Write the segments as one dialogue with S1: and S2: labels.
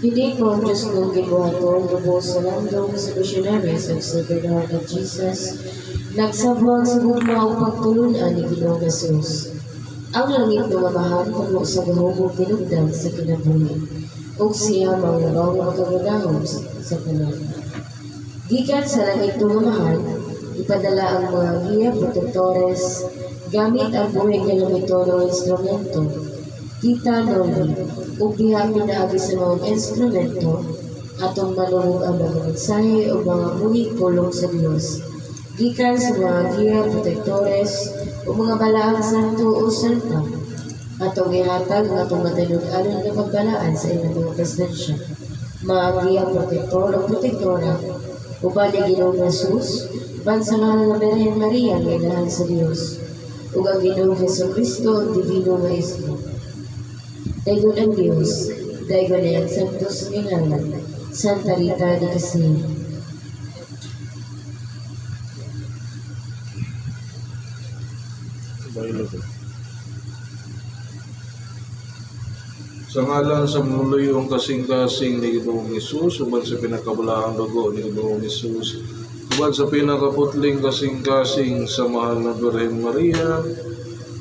S1: Hindi ko ang Diyos nung gibuhaton, lubos sa landong sa missionaries of Sacred Heart of Jesus, nagsabwag sa gugma upang tulunan ni Ginoong Jesus. Ang langit nga mahal puno sa gahubog tinugdan sa kinabuhi, ug siya mga bawang makagadahom sa kanan. Gikan sa langit nga mahal, ipadala ang mga giya protektores, gamit ang buhay nga lamitono instrumento, kita noli, ug diha pinaagi sa mga instrumento, atong malungog ang mga mensahe o mga buhi pulong sa Dios. Gikan sa mga giya protektores o mga balaang santo o santa, atong ihatag ng atong matinud-anon na pagbalaan sa ilang mga presensya. Mga giya protektor o protektora, uban ni Ginoong Jesus, bansalan ng Birhen Maria nga inahan sa Dios, ug ang Ginoong Jesucristo ang divino nga ismo. Daygon ang Dios, daygon ay ang santos nga ngalan, Santa Rita de Casillas.
S2: Sa ngalan sa muluyong kasing-kasing ni Ginoong Hesus, uban sa pinakabulaang dugo ni Ginoong Hesus, uban sa pinakaputling kasing-kasing sa mahal na Birhen Maria,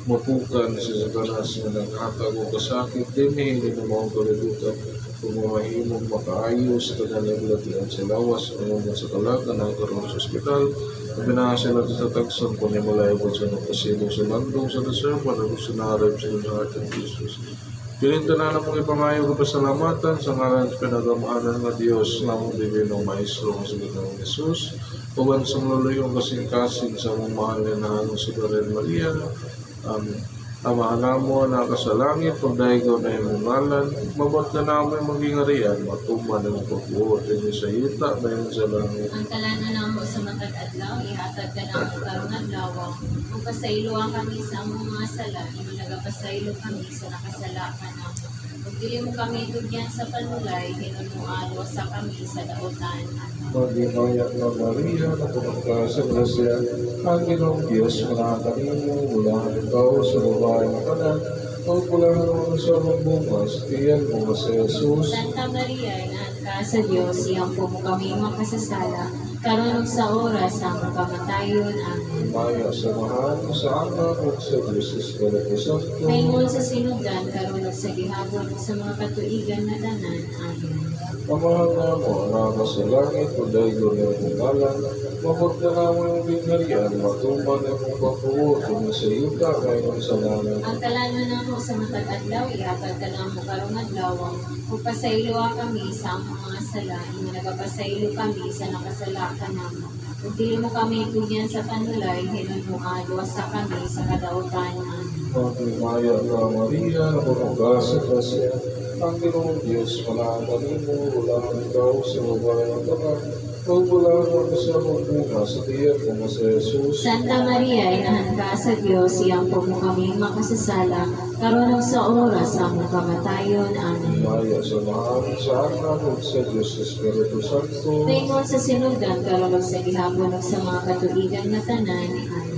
S2: mapukan si Satanas na naghatag o kasakit din hindi na mga kalibutan kung mamahimong makaayos sa kanalagulatian sa lawas o sa kalaga na karoon sa ospital na binasa natin sa tagsan kung niya malayabot sa nagpasilo sa landong sa deserva na gusto na harap sa Heart of Jesus. Pilinto na pong ipangayo ko pasalamatan sa ngalan sa pinagamahanan ng Diyos na mong Divino Maestro ng Ginoong Jesus, uban sa muluyong kasing-kasing sa mong mahal na sa Birhen Maria. Amahan mo na kasalangit, kung dahil ko na yung ngalan, mabot na namin maging ariyan, matuman ng pagbuot ng sa yuta, bayan sa langit.
S3: Ang kalana na mo sa matag adlaw, ihatag ka na mo karong adlaw, kung pasayloan kami sa among mga sala, hindi nagapasaylo kami sa nakasala ka na mo. Kung dili mo kami tugyan sa panulay, hinunualo sa kami sa daotan.
S2: Maginayak na Maria, na pumunta sa grasya, ang Ginoong Diyos, manakanin mo, mula ikaw sa babae ng kanan, o mula naman sa magbungas, tiyan mo sa Jesus.
S3: Santa Maria, inaan ka sa Diyos, iyang po mo kami makasasala, karon ug sa oras sa among kamatayon. Amen.
S2: Maya sa mahal, sa anak, at sa Diyos Espiritu Santo.
S3: Maymon sa sinugdan, karon ug sa gihapon ug sa mga katuigan na tanan. Amen.
S2: Pamahal na mo, anak sa langit, kung dahil ko na yung ngalan, mabot na naman yung binarian, matuman na kung papuot, kung sa yuta, ngayon sa langit.
S3: Ang kalano na mo sa matag adlaw, ihatag ka na mo karong adlaw, kung pasaylo kami sa among mga sala, hindi nagapasaylo kami sa nakasala ka namo. Kung dili mo kami tugyan sa panulay, hinunualo sa kami sa kadautan.
S2: Magmaya na Maria, na pumunta sa grasya, ang Ginoong Diyos, manakanin mo, wala ikaw sa babae ng kanan, o wala naman sa magbunga sa tiyan mo sa Jesus.
S3: Santa Maria, inahan ka sa Diyos, iyang po mo kami makasasala, karon ug sa oras sa among kamatayon. Amen.
S2: Maya sa mahal, sa anak, at sa Diyos Espiritu Santo.
S3: Maymon sa sinugdan, karon ug sa gihapon ug sa mga katuigan na tanan. Amen.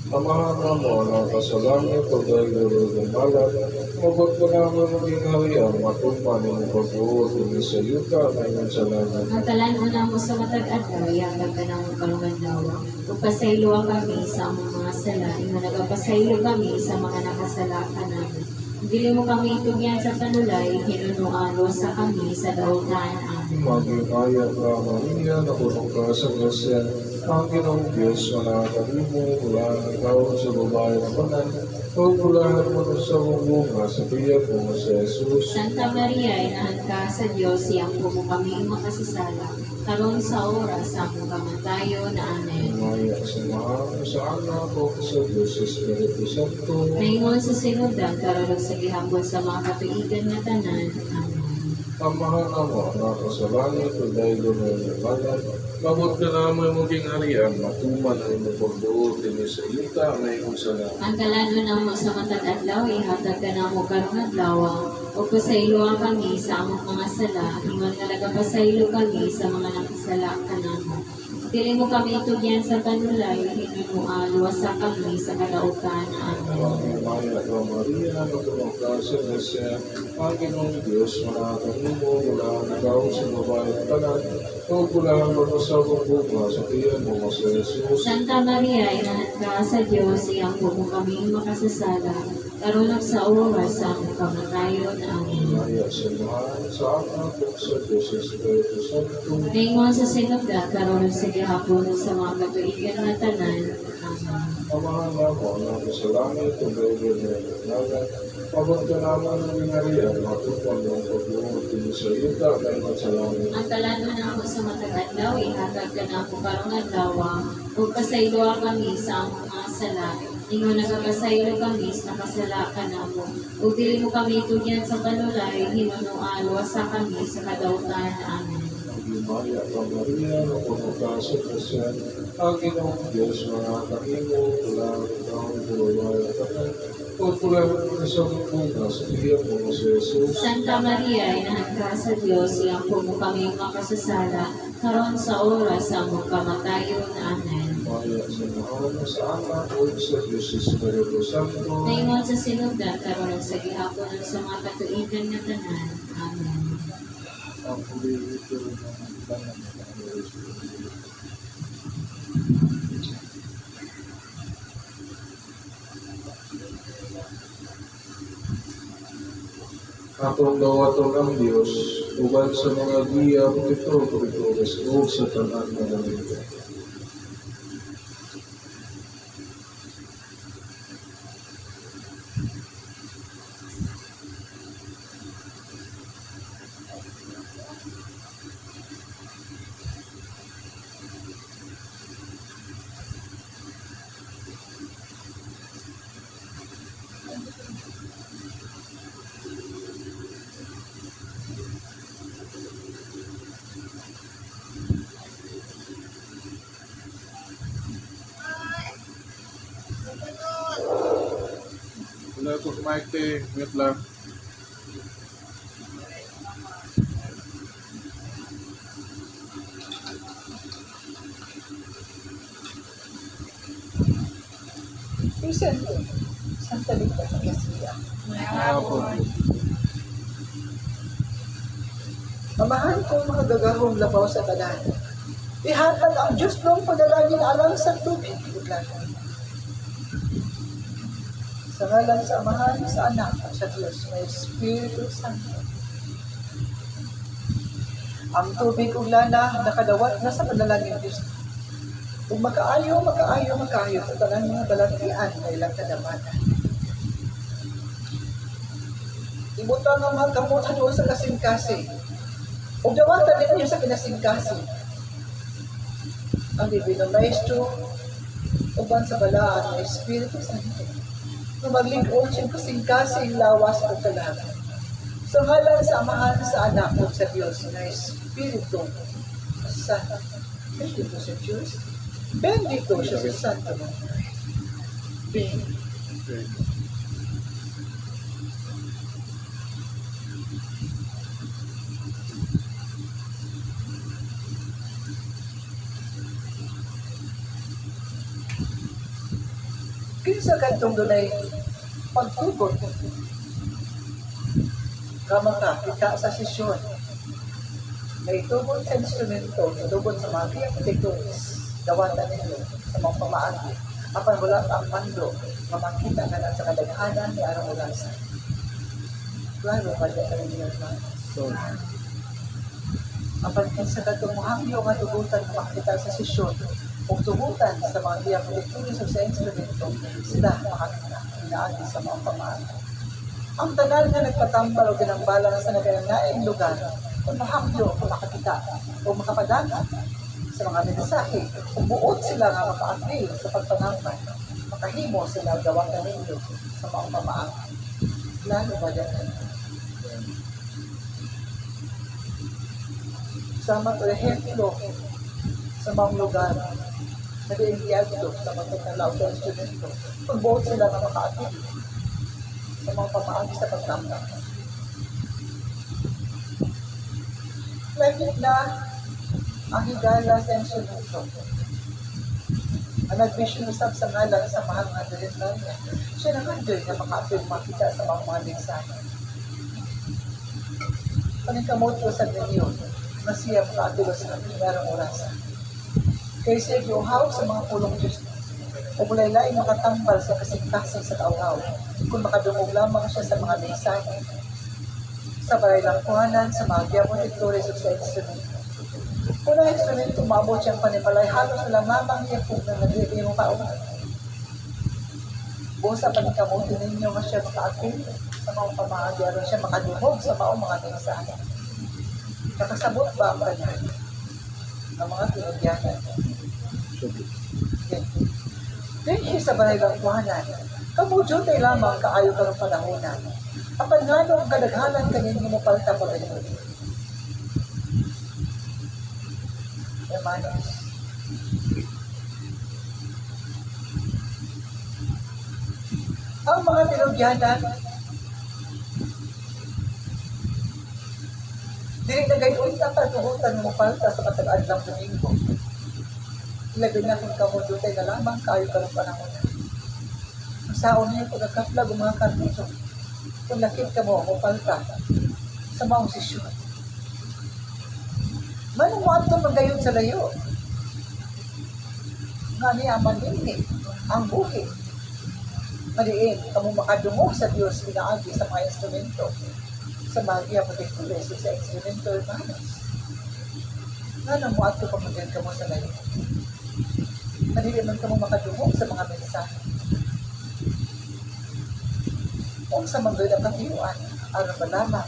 S2: Amahan na mo, anak sa langit, kung dahil ng malat, mabot na naman maging harian, matuman yung pagbuot ng sa yuta, ngayon sa langit.
S3: Ang kalano na mo sa matag adlaw, ihatag ka na mo karong adlaw, ug pasaylo kami sa among mga sala, imo nagapasaylo kami sa mga nakasala ka namin. Dili mo kami itugyan sa panulay, hinunualo sa kami sa dautan. Amen.
S2: Maging na Maria, na punong ka sa grasya, ang Ginoong Diyos, manakanin mo, wala ikaw sa babae ng kanan, o wala naman sa magbunga sa tiyan mo sa Jesus.
S3: Santa Maria, inahan ka sa Diyos, iyang po mo kami makasasala, karon sa oras sa among kamatayon. Amen.
S2: Maya sa mahal, sa anak, o sa Diyos Espiritu Santo.
S3: Maymon sa sinugdan, karon ug sa gihapon sa mga katuigan na tanan. Amen.
S2: Amahan na mo, anak sa langit, kung dahil na yung ngalan, mabot ka naman maging harian, matuman ang iyong pagbuot din sa yuta, ngayon sa langit.
S3: Ang kalano na mo sa matag adlaw, ihatag ka na mo karong adlaw, o pasaylo kami sa among mga sala, ingon nga nagapasaylo kami sa mga nakasala ka namo. Dili mo kami itugyan sa panulay, hinunuan, luwasa kami sa kadautan. Amen.
S2: Maya ka Maria, matulog ka sa Mesya, ang Ginoong Diyos, manatang mo, wala nagaw sa babae at tanan, huwag ko lang magpasabong buka sa tiyan mo, Mas Jesus.
S3: Santa Maria, inahan ka sa Diyos, iyang po kami makasasala, karunag sa oras sa aming kamatayon. Amen.
S2: Maya sa mahal sa anak at sa Diyos, Espiritu Santo.
S3: Naingon sa sinagda, karunag sa gihapon sa mga katuigan na tanan. Amen.
S2: Amahan na mo, ang sa langit, ang gawin na nagat, pagod ka naman ng binariyan, matupan ng pag-uot din sa yuta, na iman sa langit.
S3: Ang taladon ako sa matag adlaw, ihatag ka na ako karong adlaw, ug pasaylo kami sa among mga sala. Ingon nagapasaylo kami sa nakasala ka na mo. Ug dili mo kami itugyan sa panulay, hinunuan, luwasa kami sa kadautan. Amen.
S2: Maya ka Maria, matulog ka sa Mesya, ang Ginoong Diyos, manatang mo, wala nagaw sa babae at tanan, huwag ko lang magpasabong buka sa tiyan mo, Mas Jesus.
S3: Santa Maria, inahan ka sa Diyos, iyang po kami makasasala, karon sa oras sa among kamatayon. Amen.
S2: Maya sa mahal sa anak o sa Diyos, Espiritu Santo.
S3: Naingon sa sinugda, karon sa gihapon sa mga katuigan nga tanan. Amen.
S2: Ang pulito ng tanang ng Espiritu. Atong dawaton ang Diyos, uban sa mga giya, ito, o sa tanan na nalito. Wala ko mic wait lang.
S4: Vicente, Santa Rita ng Garcia.
S2: Hapon.
S4: Mamahan ko mga gagahong labaw sa tanan. Ihatag ang Diyos noong panalangin alam sa tubig. Sa ngalan sa Amahan, sa Anak, at sa Diyos, may Espiritu Santo. Ang tubig ug lana nakadawat na sa panalangin Diyos. Kung makaayo sa tanan mga balatian na ilang kadamatan. Ibutang ang mga kamutan doon sa kasing-kasing. Kung dawatan din niyo sa kinasing-kasing. Ang Divino Maestro, uban sa balaan ng Espiritu Santo, na maglingkod siyang kasing-kasing lawas at talaga. Sa ngalan sa Amahan, sa Anak, at sa Diyos, na Espiritu Santo. Bendito sa Diyos. Bendito siya sa Santo. Bendito. Kinsa kantong dunay pagtugot kamang ka kita sa sesyon na itugon sa instrumento, itugon sa mga architectures, dawatan ninyo sa mga pamaagi, apan wala ang mando na makita ka na sa kadaghanan ni Arang Ulansa. Klaro pa dyan ka rin naman. Apan kinsa kantong muhangyo nga tugutan na makita sa sesyon, kung tugutan sa mga diapolekturis o sa instrumento, sila makakita, inaagi sa mga pamaagi. Ang tagal nga nagpatambal o ginambala sa naganaing lugar, kung mahangyo, kung makakita, o makapadana sa mga mensahe, kung buot sila nga maka-agree sa pagpanambal, makahimo sila gawang ninyo sa mga pamaagi. Lalo ba yan? Sama to ehemplo sa mga lugar nag-iimbiyado sa mga naglalaw sa instrumento. Pagbuot sila na maka-agree sa mga pamaagi sa pagtambal. Lahit na ang higala sa instrumento. Ang nag-mission usap sa ngalan sa mahal nga delivery niya. Siya naman doon na maka-afirma kita sa mga mensahe. Paningkamoto sa ninyo na siya maka-atulos ng pinarang orasan. Kaya siya giuhaw sa mga pulong Diyos o mulay-lain makatambal sa kasingkasing sa kauhaw kung makadungog lamang siya sa mga mensahe sa balay ng kuhanan, sa mga diamoniktores o sa instrumento. Unang instrumento, maabot siyang panimalay, halos na lamang niya kung na nag-iibi mo kaunan. Buong sa panikamuti ninyo nga siya makaakil sa mga pamahagi, aron siya makadungog sa mga mensahe. Nakasabot ba ang kanya ng mga tinugyanan? Dahil sa balay ng kuhanan, kamudyo tayo lamang kaayo ka ng panahonan. Apan nga nung kadaghanan kanino mo palta pa ganito. Hermanos, ang mga tinugyanan, dili na gayon ka pagkuhutan mo palta sa katag-adlang domingo. Ilagay na kung kamudyo tayo na lamang kaayo ka ng panahonan. Masaon niyo pagkakaplag ang mga karnito. Kung lakit ka mo palta sa maong sisyon. Manong mo ato magayon sa layo. Nga niya manini ang buhi. Maliin, kamo makadungog sa Diyos pinaagi sa mga instrumento. Sa magya patikulis sa instrumento hermanos. Nga mo ato pamagayon ka mo sa layo. Maliin man kamo makadungog sa mga mensahe. Kung sa mga nakatiyuan, aron ba lamang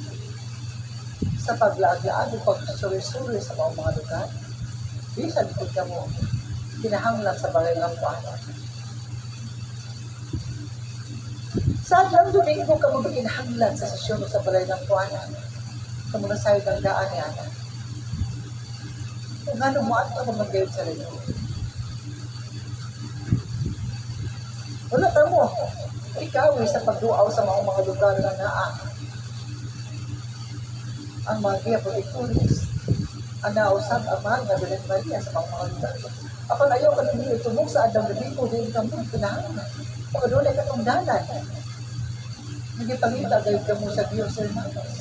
S4: sa paglaag-laag o pagsusuri-suri sa mga lugar, bisan kung ka mo, kinahanglan sa balay ng kuhanan. Sa adlang domingo ka mo kinahanglan sa sesyon o sa balay ng kuhanan, kamu na sa'yo ng daan ni Ana. Kung ano mo at ako mag-gayod sa rin. Wala ka mo. Ikaw sa pagduaw sa mga lugar na naa. Ang mga diaponictores, ang nausap ang mahal na Belen Maria sa mga lugar. Apan ayaw ka nang itumog sa adang domingo din ka mo, pinahanglan. Pagkadulay ka itong dalan. Nagipangita gayod ka mo sa Diyos, hermanos.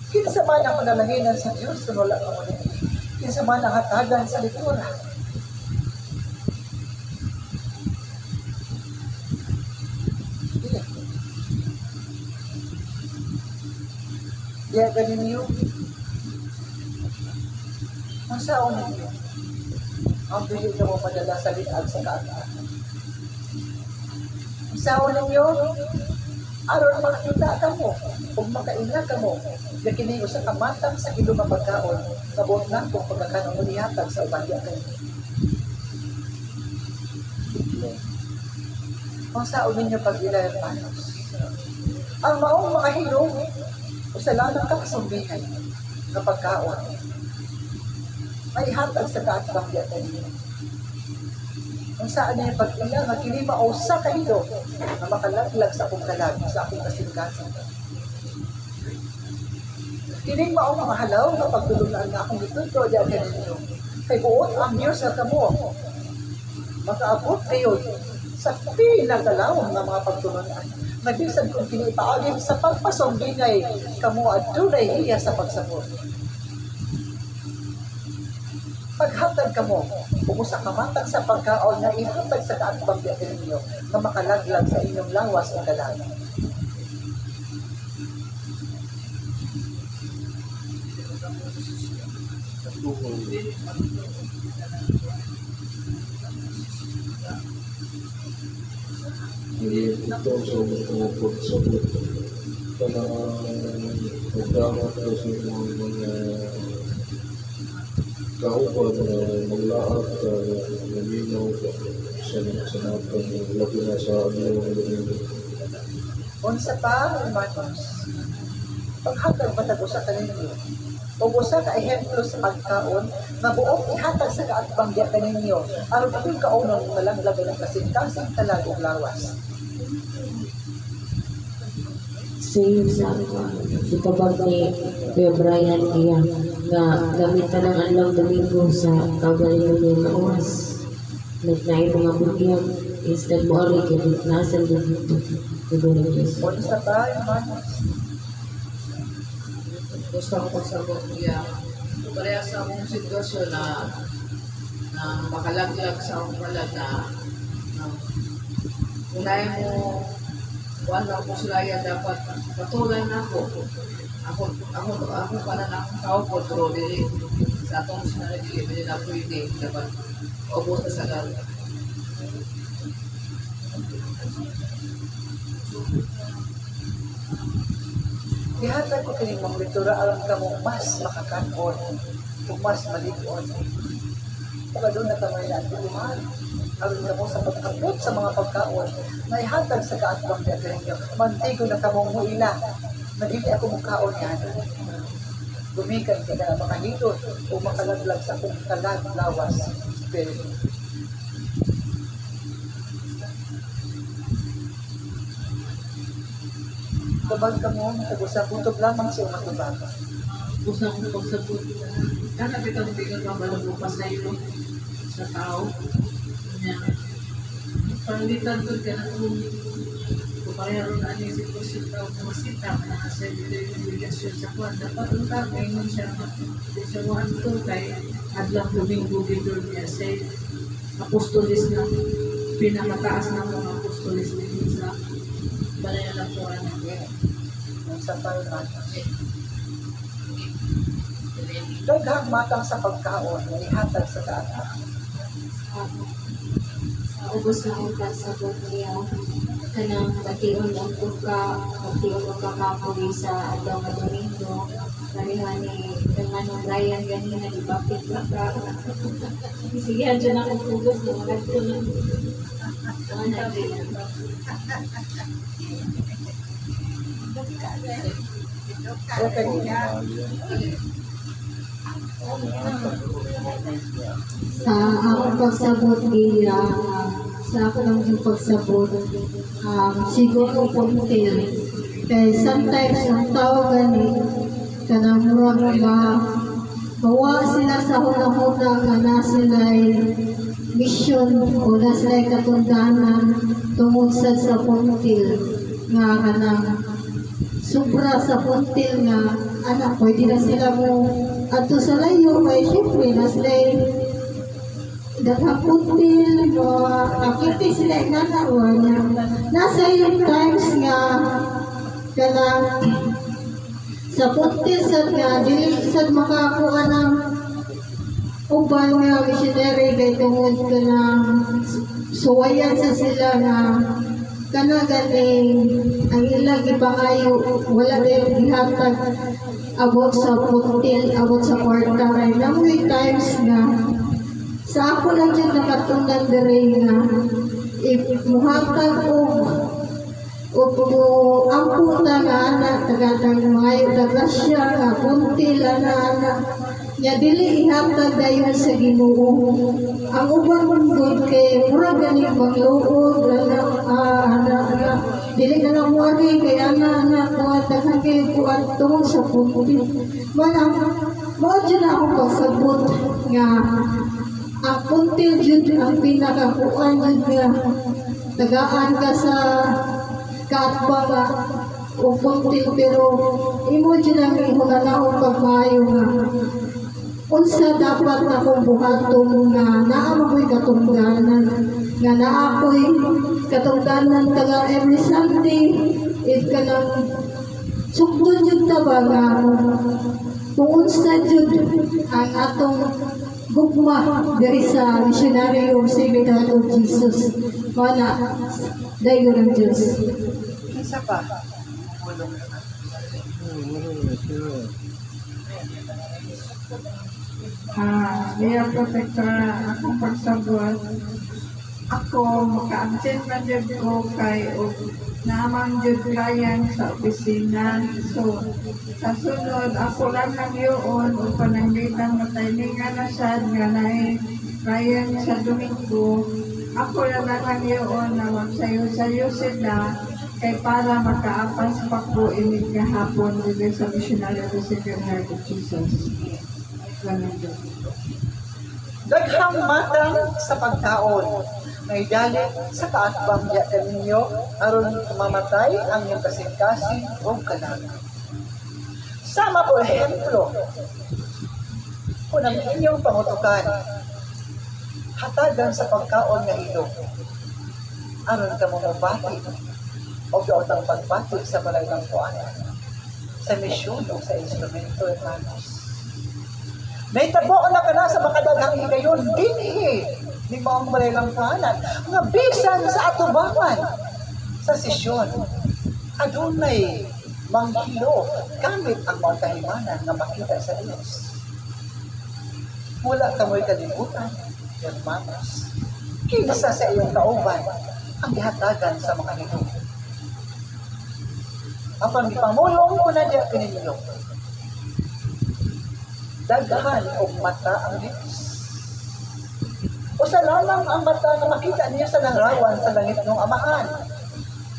S4: Kinasama ng panalanginan sa Diyos kung wala ka mo rin. Kinasama ng hatagan sa litura. Kaya ganin niyo, ang saon ninyo, ang bili na mo padala sa liag sa kaataan. Ang saon ninyo, aron makakita ka mo, kung makaina ka mo, nakiniyo sa kamatang sa ilo ng pagkaon, kabuot na kung pagkakanong ulihatag sa ubandya kayo. Ang saon ninyo pag-ila, hermanos, ang maong makahilong, o sa lamang kakasumbihan na pagkaon, may hatag sa kaatbangya tayo. Kung saan niya pag-ila, makilima o sa kahilo na makalaglag sa akong kalag, sa akong kasingkasan. Kining maong mahalaw na pagtulong na akong ituto diyan ninyo. Kay buot ang Diyos na kamo. Makaabot kayo sa pinagalawang ng mga pagtulunan. Nabisan kung kinipaagin sa pagpasombingay, kamo at tunay iya sa pagsabot. Paghatag kamo, umusa kamatag sa pagkaon na ihatag sa kaatbangya ninyo na makalaglag sa inyong lawas o dalan.
S2: Ito sa pumupot sa buto. Pagdamat ko sa mga kauban na maglahat naminaw sa natin labi na sa
S4: Unsa pa, hermanos, paghatag matag usa ka ninyo, o usa ka ehemplo sa pagkaon, na buong ihatag sa kaatbangya ka ninyo, aron akong kaunon malaglag ng kasing-kasing talagong lawas.
S1: Save sa itabag ni Kuya Brian Iyan. nga gamitan ng Adlaw Domingo sa kaugalingon nga oras. Nagnaay mga bugyag, instead mo ari kay nasan dito. Tugon ng Diyos.
S4: O sa tayo, hermanos.
S5: Gusto ko pagsabot niya. Pareha sa akong sitwasyon na makalaglag sa akong pala na unay mo wala ko sila dapat patulan ako. Ako pala na akong kaupo pero dili sa atong sinarili ba nila pwede dapat ubos na sa lalo.
S4: Gihatag ko kining mga litura alam ka mo mas makakaon o mas malikon. Kaya doon natamay natin lumahan. Alam ka mo sa pagkabot sa mga pagkaon na ihatag sa kaatbang natin ninyo. Mantigo na kamong muila. Madili ako mukhaon yan. Gumikan ka na makanidot o makalaglag sa akong kalaglawas. Espiritu. Kabag ka mo, sa puntog lamang siya matubag.
S5: Gusto ko pagsabot. Kana bitang bigat ang balong pasayo sa tao. Nya. Panglitan ko ka na kung kumpara ron ang sitwasyon tao kung masita na sa relasyon sa kwan. Dapat ang tao ngayon siya sa kuhan to kay Adlaw Domingo gidol niya sa apostolis na pinakataas na mga apostolis din sa balayan ng Quran.
S4: Sa tayo natin. Daghang matang sa pagkaon, ihatag sa kaatbang.
S3: Sa ubos na ang pagsabot niya, kanang bation ang bation ang kakapuri sa Adlaw nga Domingo, kanihan ni kanang Ryan ganina ni Bapit Laka. Sige, dyan akong pugos na mga ito na.
S4: Kaya kanina,
S3: Sa akong pagsabot niya, sa akong pagsabot, siguro puntil. Kaya sometimes ang tao gani, kanang murag mawa sila sa hunang-huna nga na sila'y mission o na sila'y katundanan tungod sa puntil nga kanang sobra sa puntil nga anak, pwede na sila mo ato sa layo, kaya syempre na sila'y daghang puntil akiti sila inanawa niya nasa yung times nga kanang sa puntil sad nga dili sad makakuha ng uban nga missionary kay tungod kanang suwayan sa sila nga kana ganing ang ilang ipangayo wala din gihatag abot sa puntil, abot sa kwarta kay namoy times nga sa ako lang dyan nakatunan dire nga if muhatag o amputa nga anak tagatang mga dagasya nga puntil anak nya dili ihatag dayon sa Ginoo ang ubang mundod kay mura ganing magluod anak dili na lang wari kay anak daghang kay kuan tungod sa puntil manang mao dyan ako pagsabot nga ang puntil jud ang pinakakuan jud nga tagaan ka sa kaatbang o puntil pero imo jud ang ihunanaon pagmaayo nga unsa dapat akong buhaton nga naa makoy katungdanan nga naa ko'y katungdanan taga every Sunday it kanang sugdon jud ta ba nga kung unsa jud ang atong gugma diri sa missionary of Savior of Jesus wala dayon ang Diyos.
S4: isa pa, mulong
S6: Mayor Protector, akong pagsabot. Ako, maka-absent na dyan ko kay naman dyan kayan sa opisina. So, sa sunod, ako lang nang yun o pananglitan matayningan na siya nga na kayan sa Domingo. Ako lang nang yun na magsayo-sayo sila kay para makaapas pa ko init kahapon dito sa Missionary of the Savior Heart of Jesus. Ganun.
S4: Daghang matang sa pagkaon, may dalit sa kaatbang diyan ninyo, aron mamatay ang inyong kasing-kasing o kalag. Sama po ehemplo, kung ang inyong pangutukan, hatagan sa pagkaon nga ilog, aron ka mo mabati o gaotang pagbati sa balay ng kuanan, sa misyon o sa instrumento, hermanos. May tabo na ka na sa makadaghang higayon, dinhi ni maong balay ng kuanan, nga bisan sa atubangan, sa sesyon, adunay manghilo, gamit ang mga kahimanan na makita sa Diyos. Wala ka mo'y kalimutan, hermanos, kinsa sa iyong kauban ang gihatagan sa mga hilo. Apang ipamulong ko na diya kininyo, daghan o mata ang Diyos. O sa lamang ang mata na makita niya sa larawan sa langit ng Amahan.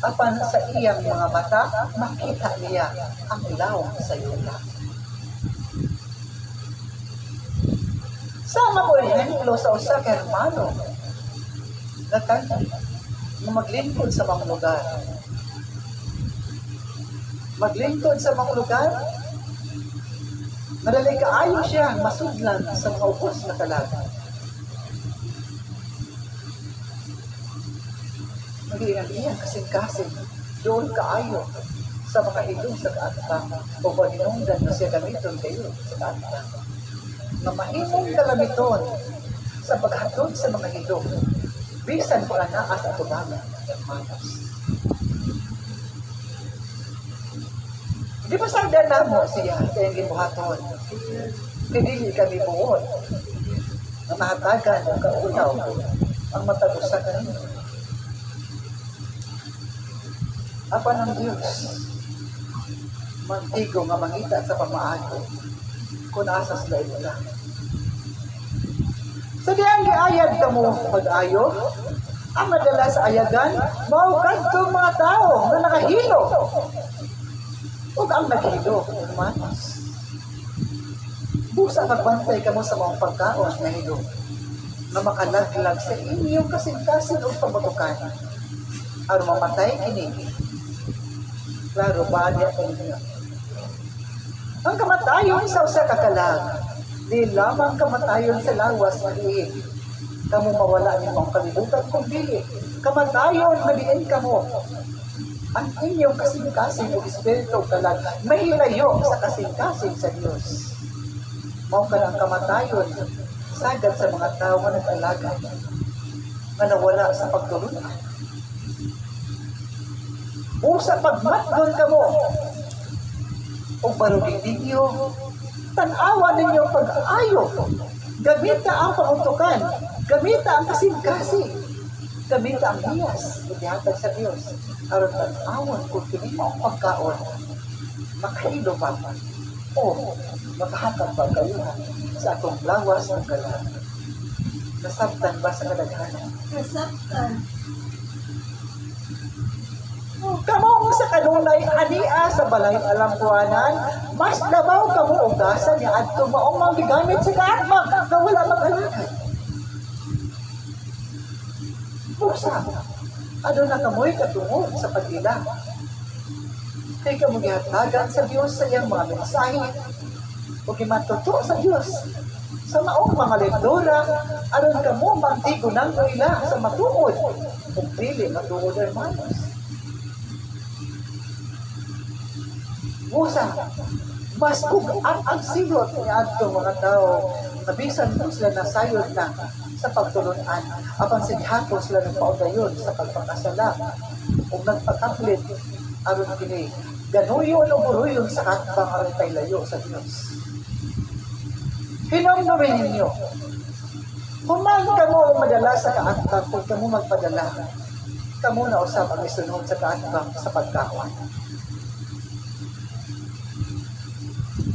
S4: Apan sa iyang mga mata, makita niya ang ilaw sa yuta. Sama po ehemplo sa usa ka hermano na kanti na maglingkod sa mga lugar. Maglingkod sa mga lugar, madali kaayo siya masudlan sa mga ubos na kalaga. Magiingan niya kasing-kasing doon kaayo sa mga ilong sa kaatbang o paninungdan na siya gamiton kayo sa kaatbang. Na mahimong kalamiton sa paghatod sa mga ilong, bisan pa na at atubangan, hermanos. Di ba sagdan na mo siya sa iyong gibuhaton? Hindi kami buon na mahatagan ang kaunaw ang matagusan ka ninyo. Apa ng Diyos, mantigo nga mangita sa pamaayo, kung asas na ito na. Sa diyang giayad ka mo mag-ayo, ang madala sa ayagan, maukad kong mga tao na nakahilo. Huwag ang naghilo, hermanos. Busa magbantay ka mo sa mga pagkaon na hilo, na makalaglag sa inyong kasing-kasing o pamatukan, aron mamatay kini. Klaro ba niya ko ninyo? Ang kamatayon sa usa ka kalag, di lamang kamatayon sa lawas na diin. Kamu mawala ni mong kalibutan kung dili. Kamatayon na diin kamo. Ang inyong kasing-kasing o espiritu kalag, mahilayo sa kasing-kasing sa Diyos. Mao ka ang kamatayon, sagad sa mga tao nga nag-alaga, nga nawala sa pagtulungan. Usa pagmatgon ka mo, o barugin ninyo, tanawa ninyo pag-ayo, gamita ang pangutukan, gamita ang kasing-kasing, gamita ang hiyas, idihatag sa Diyos, aron tanawan kung pinima ang pagkaon, makahilo ba, o makahatag ba kayo sa atong lawas ng kalan. Nasabtan ba sa kadaghanan?
S6: Nasabtan.
S4: Kamong sa kanunay ania sa balay alampuanan, mas labaw kamo ugasan niya at tumaong mga gigamit sa kaatbang na wala mag-alakad. Busa, ano na kamoy katungod sa pagila? Kay kamo gihatagan sa Diyos sa iyang mga mensahe o gimatuto sa Diyos sa maong mga lektora, aron kamo mantigo ng ila sa matuod o pili matuod, hermanos. Musa, mas ugat ang silot ni adto mga tao, nabisan po sila nasayod na sa pagtulunan, apang sinihapon sila ng paudayon sa pagpakasala, o nagpakaplit, aron kini, ganuyon o buruyon sa katbang aron pailayo sa Diyos. Hinamnumin ninyo, human kamo madala sa kaatbang kung kamo magpadala, kamo na usap ang isunod sa kaatbang sa pagkawan.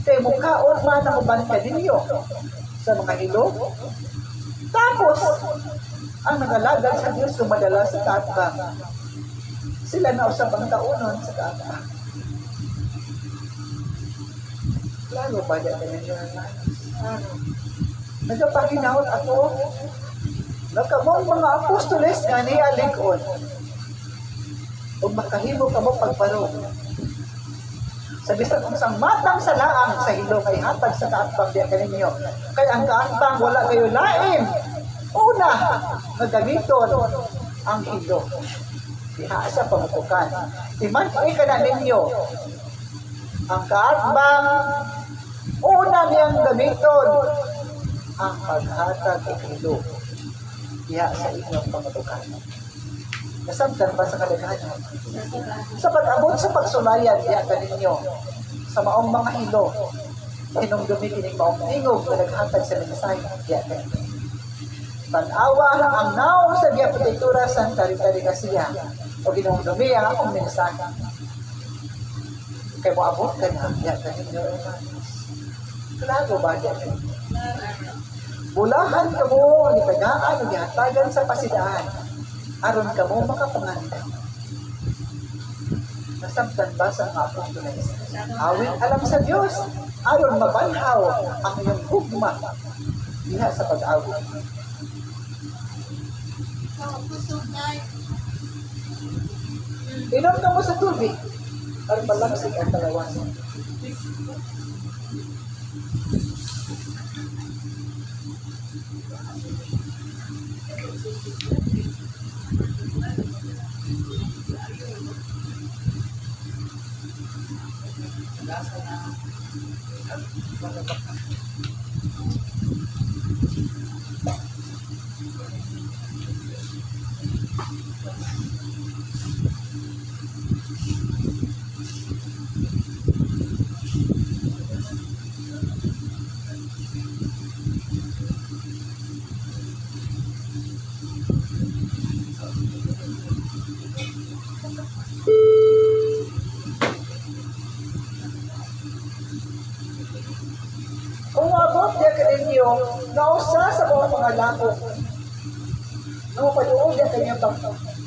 S4: Kaya mukhaon man ang uban ka ninyo sa mga hilo. Tapos, ang nagalagal sa Diyos kung madala sa kaatbang, sila na usap ang kaunon sa kaatbang. Lalo ba dyan ka ninyo ang nagpapaginawat ako. Nakamong mga apostoles nga niya likod. Kung makahimo ka mo pagbarog. Sa bisan kung sang matang sa laang sa hilo kay hatag sa kaatbang diya kaninyo. Kaya ang kaatbang wala kayo lain. Una, nagamiton ang hilo. Diha sa pamutukan. Iman-ay ka na ninyo. Ang kaatbang, una niyang gamiton ang paghatag ng hilo. Diha sa inyong pamutukan. Nasabtan ba sa kalagahan? Sa pag-abot sa pagsulayan, diya ka ninyo sa maong mga hilo. Hinungdumi kining maong tingog na naghatag sa mensahe, diya ka ninyo. Tanawa ang naong sa diya petitura sa tari-tari kasiya o ginungdumi ang akong mensahe. Kaya mo abot ka na, diya ka ninyo. Klaro ba diya ka ninyo? Bulahan ka mo, lipagaan, o gihatagan sa pasidaan. Aron ka mo makapanganda. Nasabtan ba sa mga apostoles? Awit alam sa Diyos, aron mabanhaw ang iyong hugma diha sa pag-awit. Inom ka mo sa tubig, aron malagsig ang kalawasan. Kung abot niya ka ninyo, nausa sa mga pangalako, nung paduol niya kanyang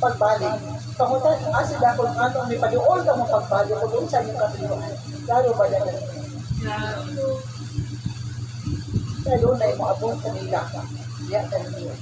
S4: pagbalik. Pangutan, asin ako ng ano, may paduol ka mong pagbalik, kung doon sa inyong kapiliwan. Lalo ba niya ka ninyo? Kaya doon na yung abot kanila. Diya ka ninyo.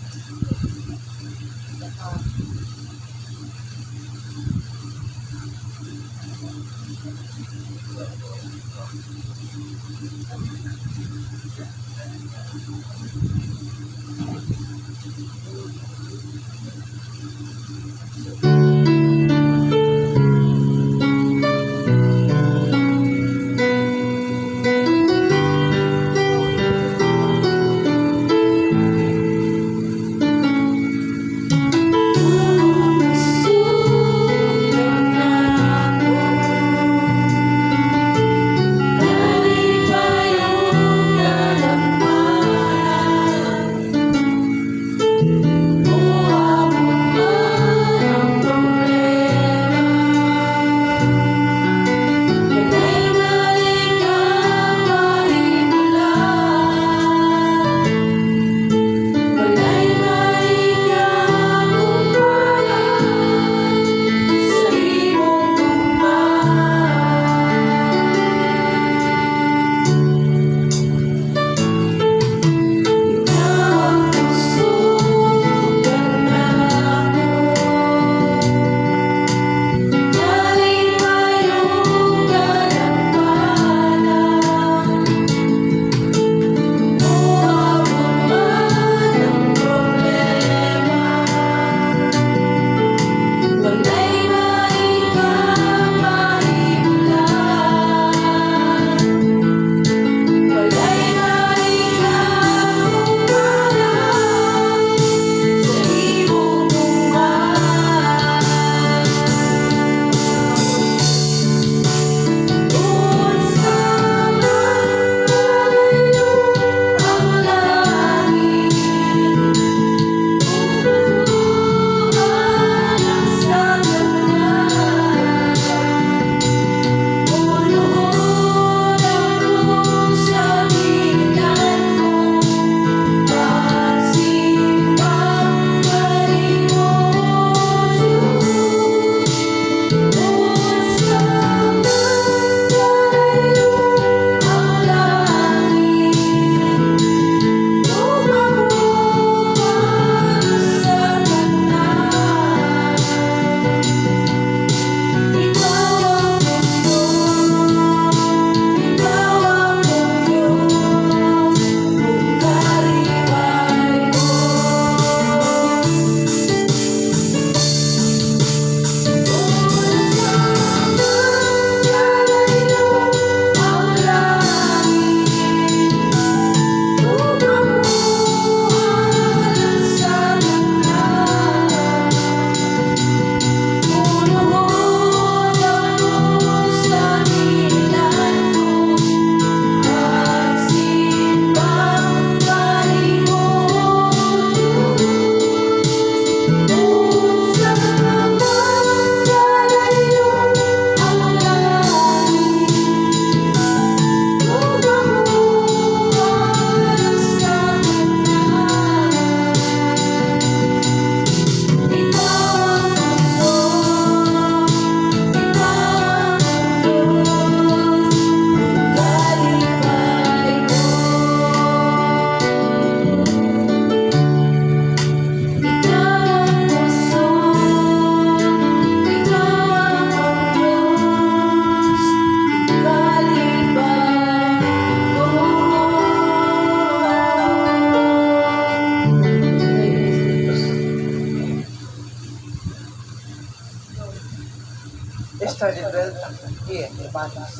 S4: Hermanos.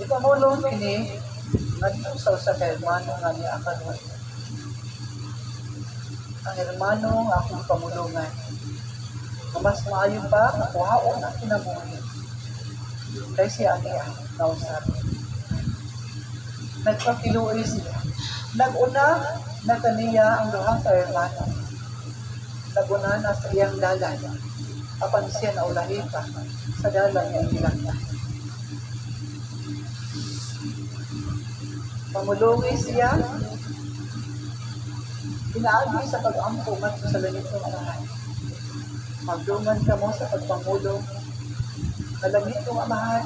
S4: Ipamulong kini nagpusaw sa hermano nga ni Akaroy. Ang hermano nga akong pamulungan. Mas maayo pa, nakuhaon ang kinabuhi. Kaya siya niya, nausap. Nagpakiluoy siya. Nag-una na kaniya ang duhang ka-hermano. Nag-una na sa iyang dalan. Apan siya naulahi pa sa dalan niya ilangta. Pamulungi siya. Inaagi sa pag-ampo man sa langit ng amahan. Magdungan ka mo sa pagpamulong. Nalangit ng amahan,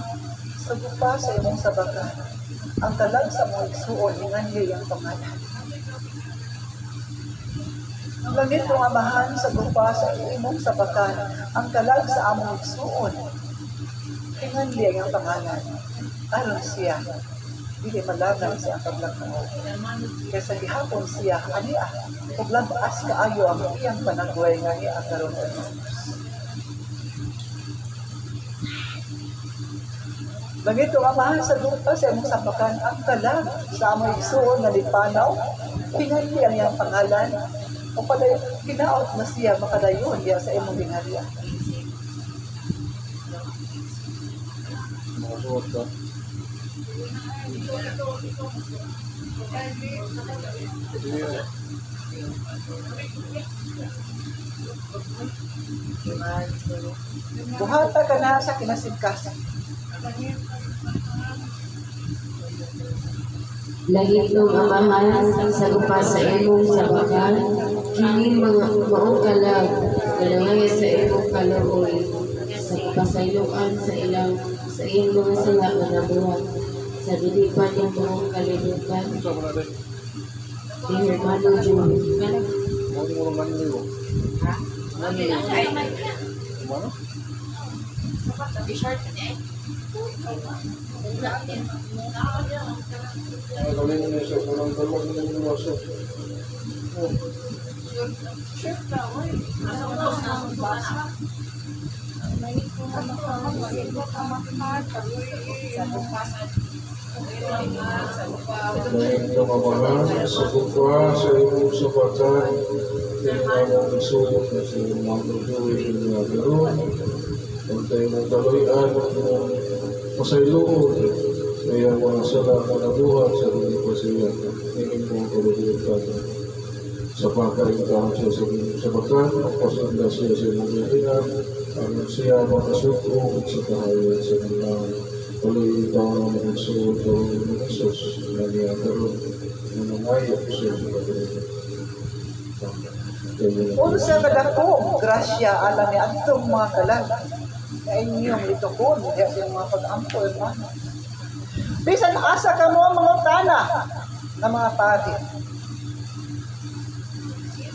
S4: sagot pa sa imong sabakan. Ang talag sa mga igsuon, inganli ang pangalan. Ang langit ng amahan, sagot pa sa imong sabakan. Ang talag sa among igsuon, inganli ang pangalan. Aron siya, hindi malagan siya ang paglakaw. Kaya sa gihapon siya, ania, paglabaas kaayo ang iyang panagway nga niya ang karoon ng Diyos. Langit ang amahan sa lupa sa imong sabakan, ang talag sa among igsuon nga lipanaw, tingali ang iyang pangalan, o pala kinaot na siya makadayon diya sa imong bingharian.
S2: Masuot ka.
S4: Buhata ka na sa kinasigkasan.
S1: Langit ng amahan, sagupa sa imong sabakan, kini mga maong kalag, kalangay sa imong kalaboy, sa kapasayloan sa iyong mga sala nga nabuhat, sa dilipan ng mga kalibutan,
S2: Saan mo natin?
S1: si Hermano Jun.
S2: Huwag mo naman niyo. Ano? Ay, gawin mo siya. Walang dalawang ng waso. Oh. Dahil ito mamahan sa kupwa sa iyong sabakan, kaya ang isuot na sa iyong mga tutuloy ng mga gano'n, huwag tayo ng kaloyan at ng masayloon, kaya mga sala na nabuhat sa iyong pasiyan, tingin mo ang kalubutan. Sa pagkaintahan siya sa iyong sabakan, magpasanda siya sa iyong gahinan, ang siya makasuko sa kahayan sa mga tuloy ito ang magsuot ng Isus na niya karoon na nangayak siya sa karoon.
S4: Unsa kadako, grasya alam ni atong mga kalag. Na inyong litukon, diya sa mga pag-ampo, hermano. Bisan asa ka mo mga tana na mga pari.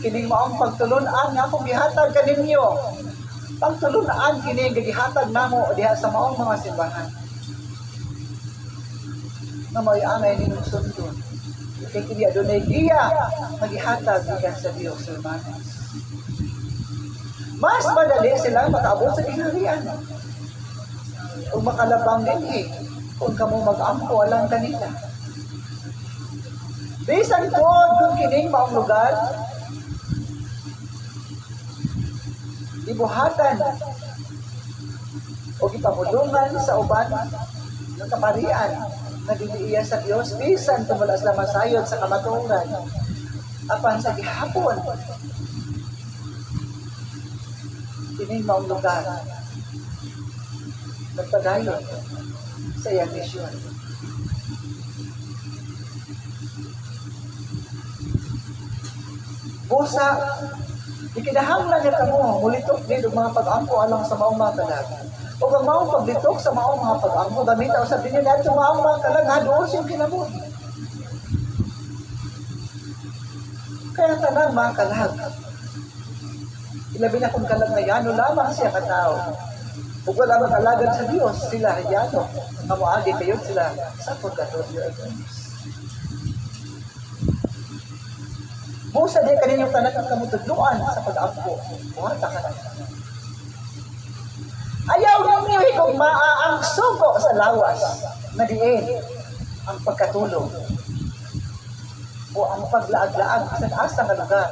S4: Kining maong pagtulunan nga kung gihatag ka ninyo. Pagtulunan kining gihatag namo diha sa maong mga simbahan. Na may angay ninyong sundon. Kaya kini adunay giya maghihatag gikan sa Dios, hermanos. Mas madali sila makaabot sa kinaharian. Kung makalabang din kung kamo mag-ampo alang kanila. Bisan po kung kining maong lugar, ibuhatan o ipamulungan sa uban ng kaparian na diniiya sa Diyos, bisan tumulas na masayod sa kamaturan. Apan sa gihapon, kining maong lugar, nagpadayon sa iyang misyon. Busa, ikinahanglan niya kamo, mulitok din ang mga pag-ampo alang sa maong mga kalag. O ang maong paglitok sa maong mga pag-ampo, gamit ang sabi niya natin maong mga kalag, hadoon siyang kinabuhi. Kaya tanang mga kalag, ilabi na kung kalag na yano lamang siya katao. Kung wala mang alagad sa Diyos, sila yano, kamuagi kayo sila sa pagkatulyo ay Diyos. Busa di kaninyo tanan ang kamutudluan sa pag-ampo. Buhata ka na. Ayaw ninyo higong ang sugo sa lawas na diin ang pagkatulog o ang paglaag-laag sa taas ng lugar.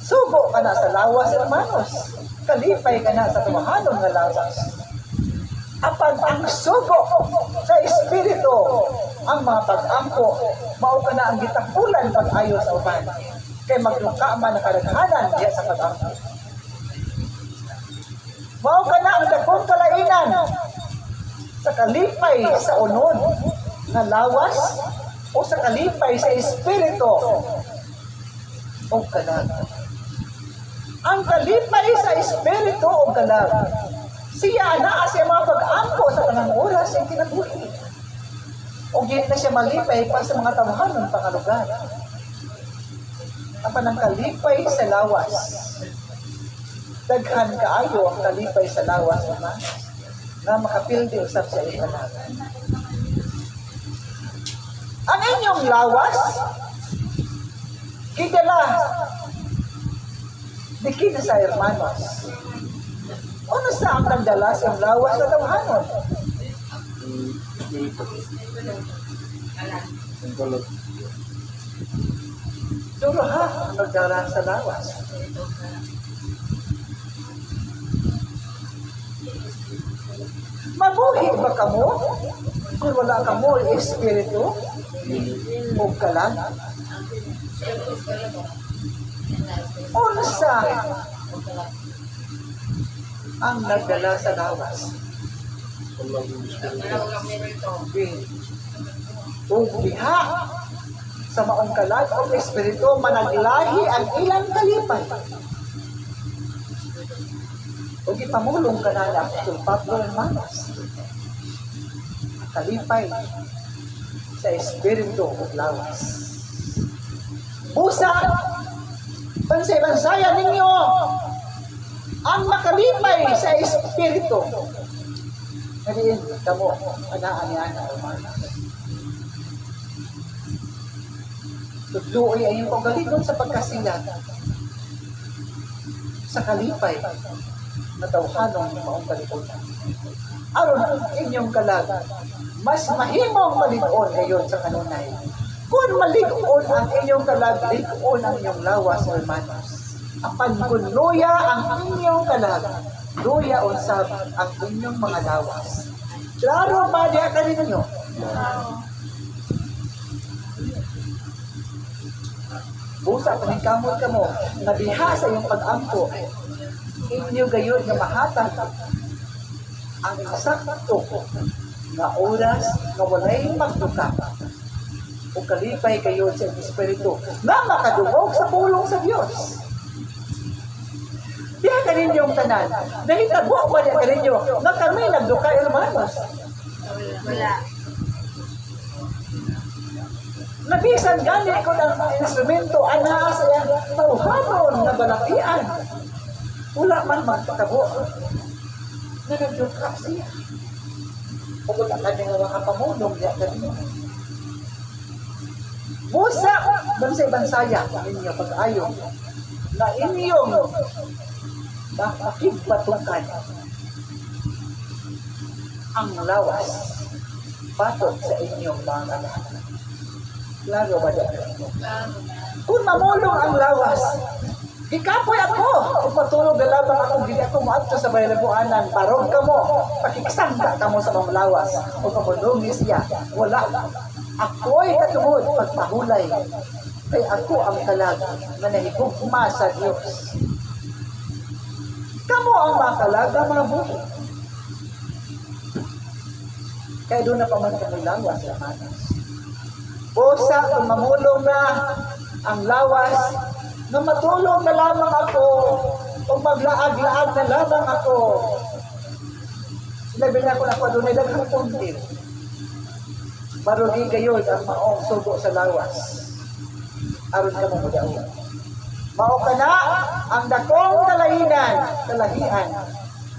S4: Sugo ka na sa lawas, hermanos. Kalipay ka na sa tumahanon nga lawas. Apan ang sugo sa espiritu, ang mga pag-ampo, mao ka na ang gitapulan pag-ayo sa uban. Kay magluka man ang kadaghanan diya sa pag-ampo. Mao ka na ang dakong kalainan sa kalipay sa unon na lawas o sa kalipay sa espiritu o kalag. Ang kalipay sa espiritu o kalag, siya na siya mga pag-ampo sa tanang oras ang kinabuhi. O git na siya malipay pa sa mga tawahan ng pangalugar. Ang panang kalipay sa lawas, daghan kaayo ang kalipay sa lawas naman na makapildi usap sa ibalag. Ang inyong lawas, kidala, dikin na sa hermanos. Ano sa ang nagdala sa lawas na tawahanon?
S2: Espiritu. Ang kalat.
S4: Duro ha, ang nagdala sa lawas. Mabuhi ba kamo? Kung wala kamo, espiritu o kalan? Ano sa ang nagdala sa lawas? O biha sa maong kalag o espiritu managlahi ang ilang kalipay. O ipamulong ka na lang sa Pablo Hermanos. Kalipay sa espiritu o lawas. Busa, bansay-bansaya ninyo ang makalipay sa espiritu. Nariin, kamo, ana-ana, hermanos. Tudluoy ay yung pagaliton sa pagkasilag sa kalipay na tawhanong maong kaliputan. Aron ang inyong kalag, mas mahimong maligon ngayon sa kanunay. Kung maligon ang inyong kalag, ligon ang inyong lawas, hermanos. Apan kung luya ang inyong kalag, luya unsab ang inyong mga lawas. Klaro ba diya ka ninyo? Busa paningkamot ka mo, nabiha sa iyong pag-ampo, inyo gayon na mahatag ang eksakto na oras na walay magduka o kalipay kayo sa espiritu na makadungog sa pulong sa Diyos. Diya ka ninyong tanan, nahitabo ba diya ka ninyo na kami nagduka, hermanos?
S3: Wala.
S4: Nabisan gani ko ng instrumento, ana sa iyang tawhanon na balakian. Wala man magpakabo na nagduka siya. O wala ka niya mga pamulong niya ganito. Busa, bansay-bansaya ninyo pag-ayon na inyong makikipatukan ang lawas patot sa inyong mga anak. Klaro ba dyan? Kung mamulong ang lawas, ikapoy ako, kung patulog na labang ako, hindi ako maadto sa baylabuanan, parog ka mo, pakiksangka ka mo sa mga lawas, o pamulungis niya, wala. Ako'y katungod pagpahulay, kay ako ang kalag na nahigugma sa Diyos. Kamo ang mga kalag na mga buhay. Kaya doon na paman kami lawas, hermanos. Busa, kung mamulong na ang lawas, na matulong na lamang ako, o maglaag-laag na lamang ako. Sinabi na ako na ako doon ay daghang puntil. Marugi kayo ang maong sugo sa lawas. Aron ka mo magawa. Mao ka na ang dakong kalahian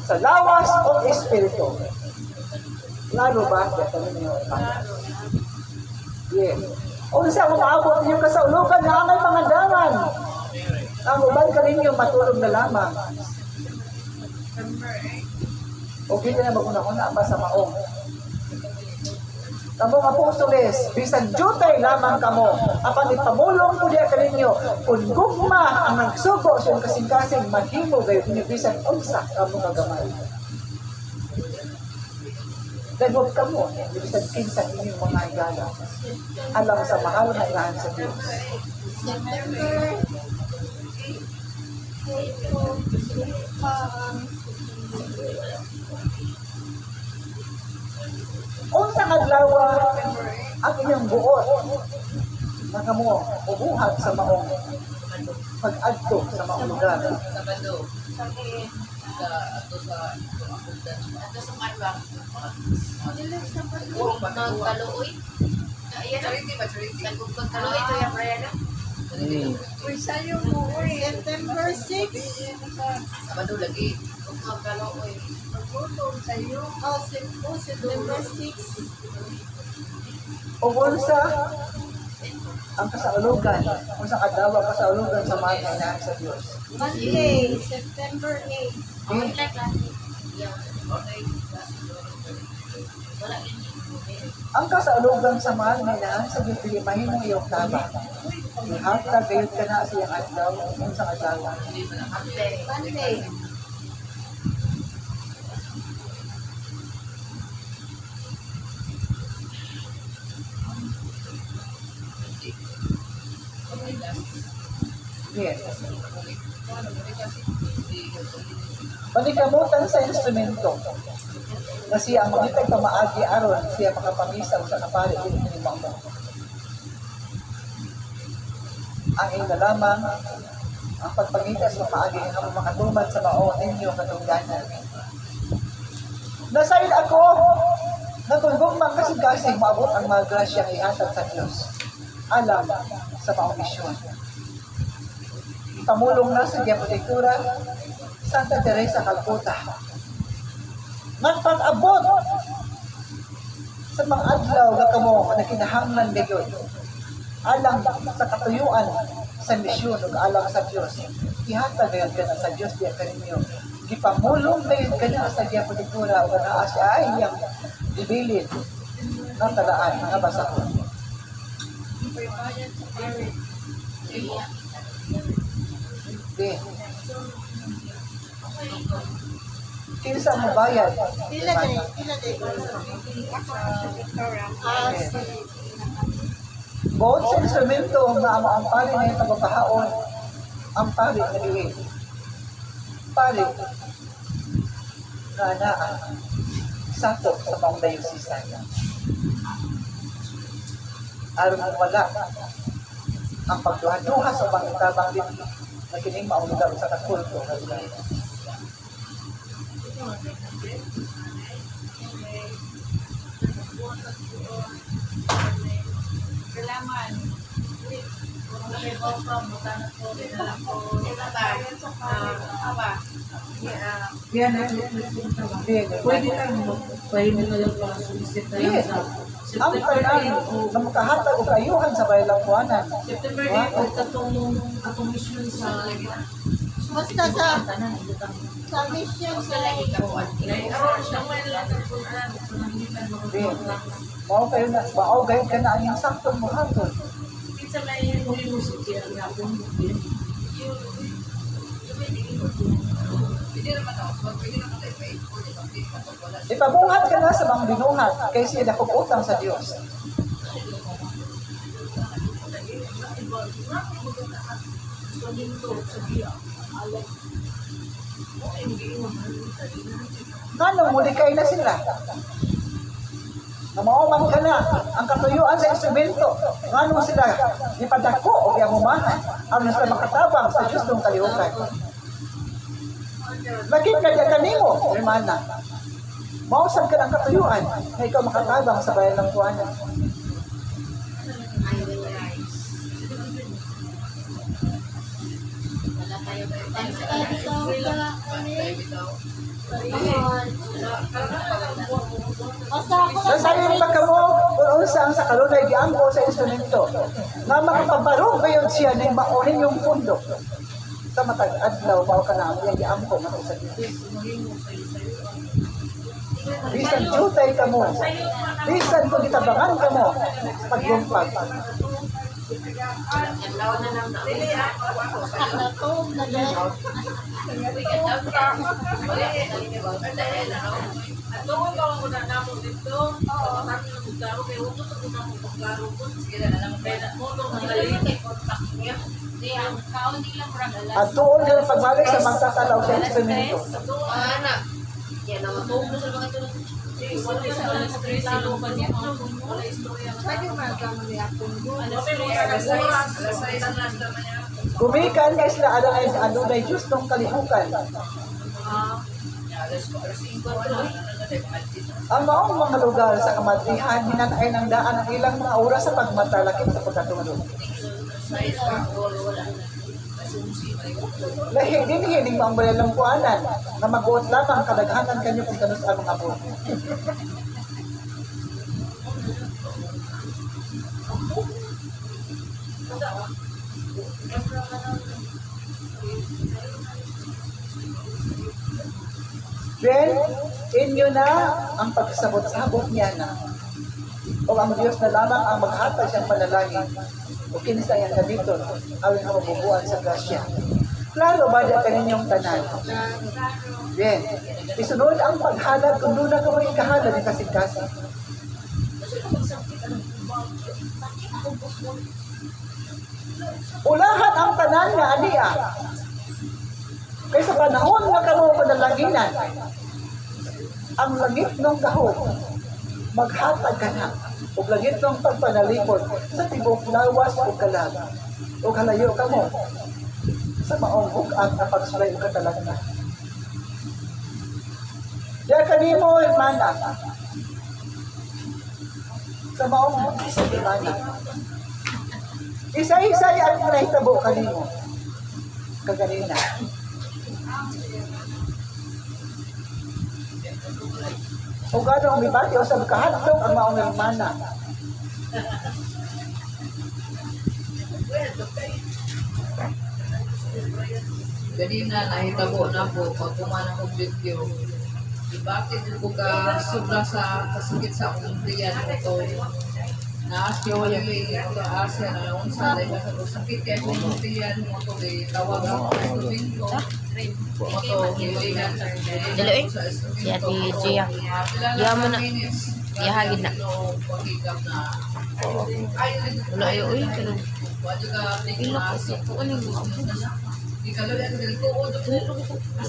S4: sa lawas o espiritu. Lalo ba? Ito ninyo. Yes. O sa umaabot niyo kasaulukan na angay mga dangan. Ang uban ka ninyo matulog na lamang. Okay na maguna-una pa sa maong. Kamong apostoles, bisag jutay lamang kamo, apan ipamulong po diya kaninyo, kung gugma ang nagsugo sa kasing-kasing, maghimo gayon ninyo bisag unsa kamo kagamay. Dagod kamo, bisag kinsa inyong mga higala, alam sa mahal na ilahan sa Diyos. Unsang adlaw ang inyong buot nakamo ubuhat sa maong pag-adto sa maong lugar.
S5: Sabado. Ato sa Marwa. Magkaluoy. Ayan na. Sagog pagkaluoy ito yung Brianna.
S6: Sa'yo mo, September 6.
S5: Sabado lagi. Magkaluoy.
S6: Magutong sa'yo. September 6.
S4: O unsa ang kasaulugan, unsang adlaw ang kasaulugan sa mga kailangan sa Dios.
S6: Monday, September 8.
S4: Ang kasaulugan sa mga kailangan sa Dios dili mahimong iyong tabang. Ihatag gayud ka na sa iyang adlaw, unsang adlaw.
S6: Monday.
S4: Yes. Panikamutan sa instrumento na siya ang magitag pamaagi aron siya makapamisaw sa kapali dili ni Mamo. Ang ina lamang ang pagpangitas sa maagi ang makatumad sa mao ninyo katungdanan. Nasayod ako na kung gugmang kasing-kasing maabot ang mga grasyang ihatag sa Diyos. Alam sa maong misyon. Pamulong na sa Diapotektura, Santa Teresa Calcutta. Nagpag-abot sa mga adlaw na kamo na kinahanglan gayon. Alang sa katuyuan sa misyon ug alang sa Dios. Ihatag gayon ka na sa Dios diya kaninyo. Gipamulong gayon ka na sa Diapotektura ug naa siya ay iyang ibilin ng talaan mga basahon. Okay. Kinsa mo bayad?
S6: Pila day.
S4: Bukod sa instrumento na ang pari na yung pagpapahaon, ang pari na diwin. Pari na anaan sakto sa mga dayosisan. Aron ang wala ang pagduha-duha sa mga tabang din na kining maulugar sa kakulto na lugar.
S6: Kailangan.
S5: Yan na. Pwede lang mo. Pwede na lang pa sumisita yan
S4: Yes.
S5: sa
S4: Ang tanan na makahatag o kayuhan sa baylang kuwanan.
S5: September 8, atong mission sa
S6: Basta sa
S5: tanan.
S6: mission sa
S4: Mao kayo ka na ang iyong saktong muhatod.
S5: Minsan may musik siya gapon.
S4: Ipabuhat ka na sa mga binuhat kay siya dakong utang sa Dios. Nganong muli kayo na sila? Namauman ka na ang katuyuan sa instrumento. Nganong sila ipadako o iyamumahan aron sila makatabang sa Diyos ng kalihukan. Makita ka kanimo, hermana. Mausap ka ng katuyuan na ikaw makatabang sa bayan ng kuwanan. Nasayon pa ka mo kung unsang sa kalunay giangko sa instrumento na makapabarong gayon siya na maunin yung pundo. Sa matag adlaw mao ka na ang giampo nga sa Dios. Bisan jutay ka mo. Bisan ko gitabangan ka mo. Paglumpag. At tuon ka ng pagbalik sa magtatalaw sa eksperimento. Gumikan guys na adunay Diyos ng kalihukan. Ang maong mga lugar sa kamatihan, hinanay ng daan ang ilang mga oras sa pagmatalakit sa pagkatulog. Lahi din hining mga malalang kuanan na mag-uot lamang kadaghanan kanyo kung kanus ang mga buwan. Then, inyo na ang pagsabot-sabot niya na. O ang Diyos na lamang ang maghatag siyang panalangin o kinisayang ka dito awing ang mabubuan sa grasya. Klaro ba dyan kaninyong tanan? Then, isunod ang paghalad kung doon na ka mo ikahalad ng kasing-kasing. Ulahan ang tanan nga aniya. Kaya sa panahon nga kamo panalanginan, ang langit ng kahog, maghatag ka na, o langit ng pagpanalikod sa tibok lawas o kalag, o kalayo ka mo, sa maong bukaan na pagsulay o katalaga. Diya kanimo, hermana, sa maong bukis sa hermana, isa-isa ang nahitabo kanimo, kaganina. O gano'ng ang ibati o sa kahatog ang maong hermana.
S5: Ganina, nahitabo na po, pag kumana kong video, ibakit ko ka sobra sa kasakit sa akong tiyan ito. Naasyo yung asya na unsa dahil sa sakit kaya kung tiyan mo ito, tawag ako sa domingo. Moto, hilingan sa
S1: Dalo si Ate Gia. Yaman na. Yahagid na. Wala ayo uy. Ilok kasi ito. Ano yung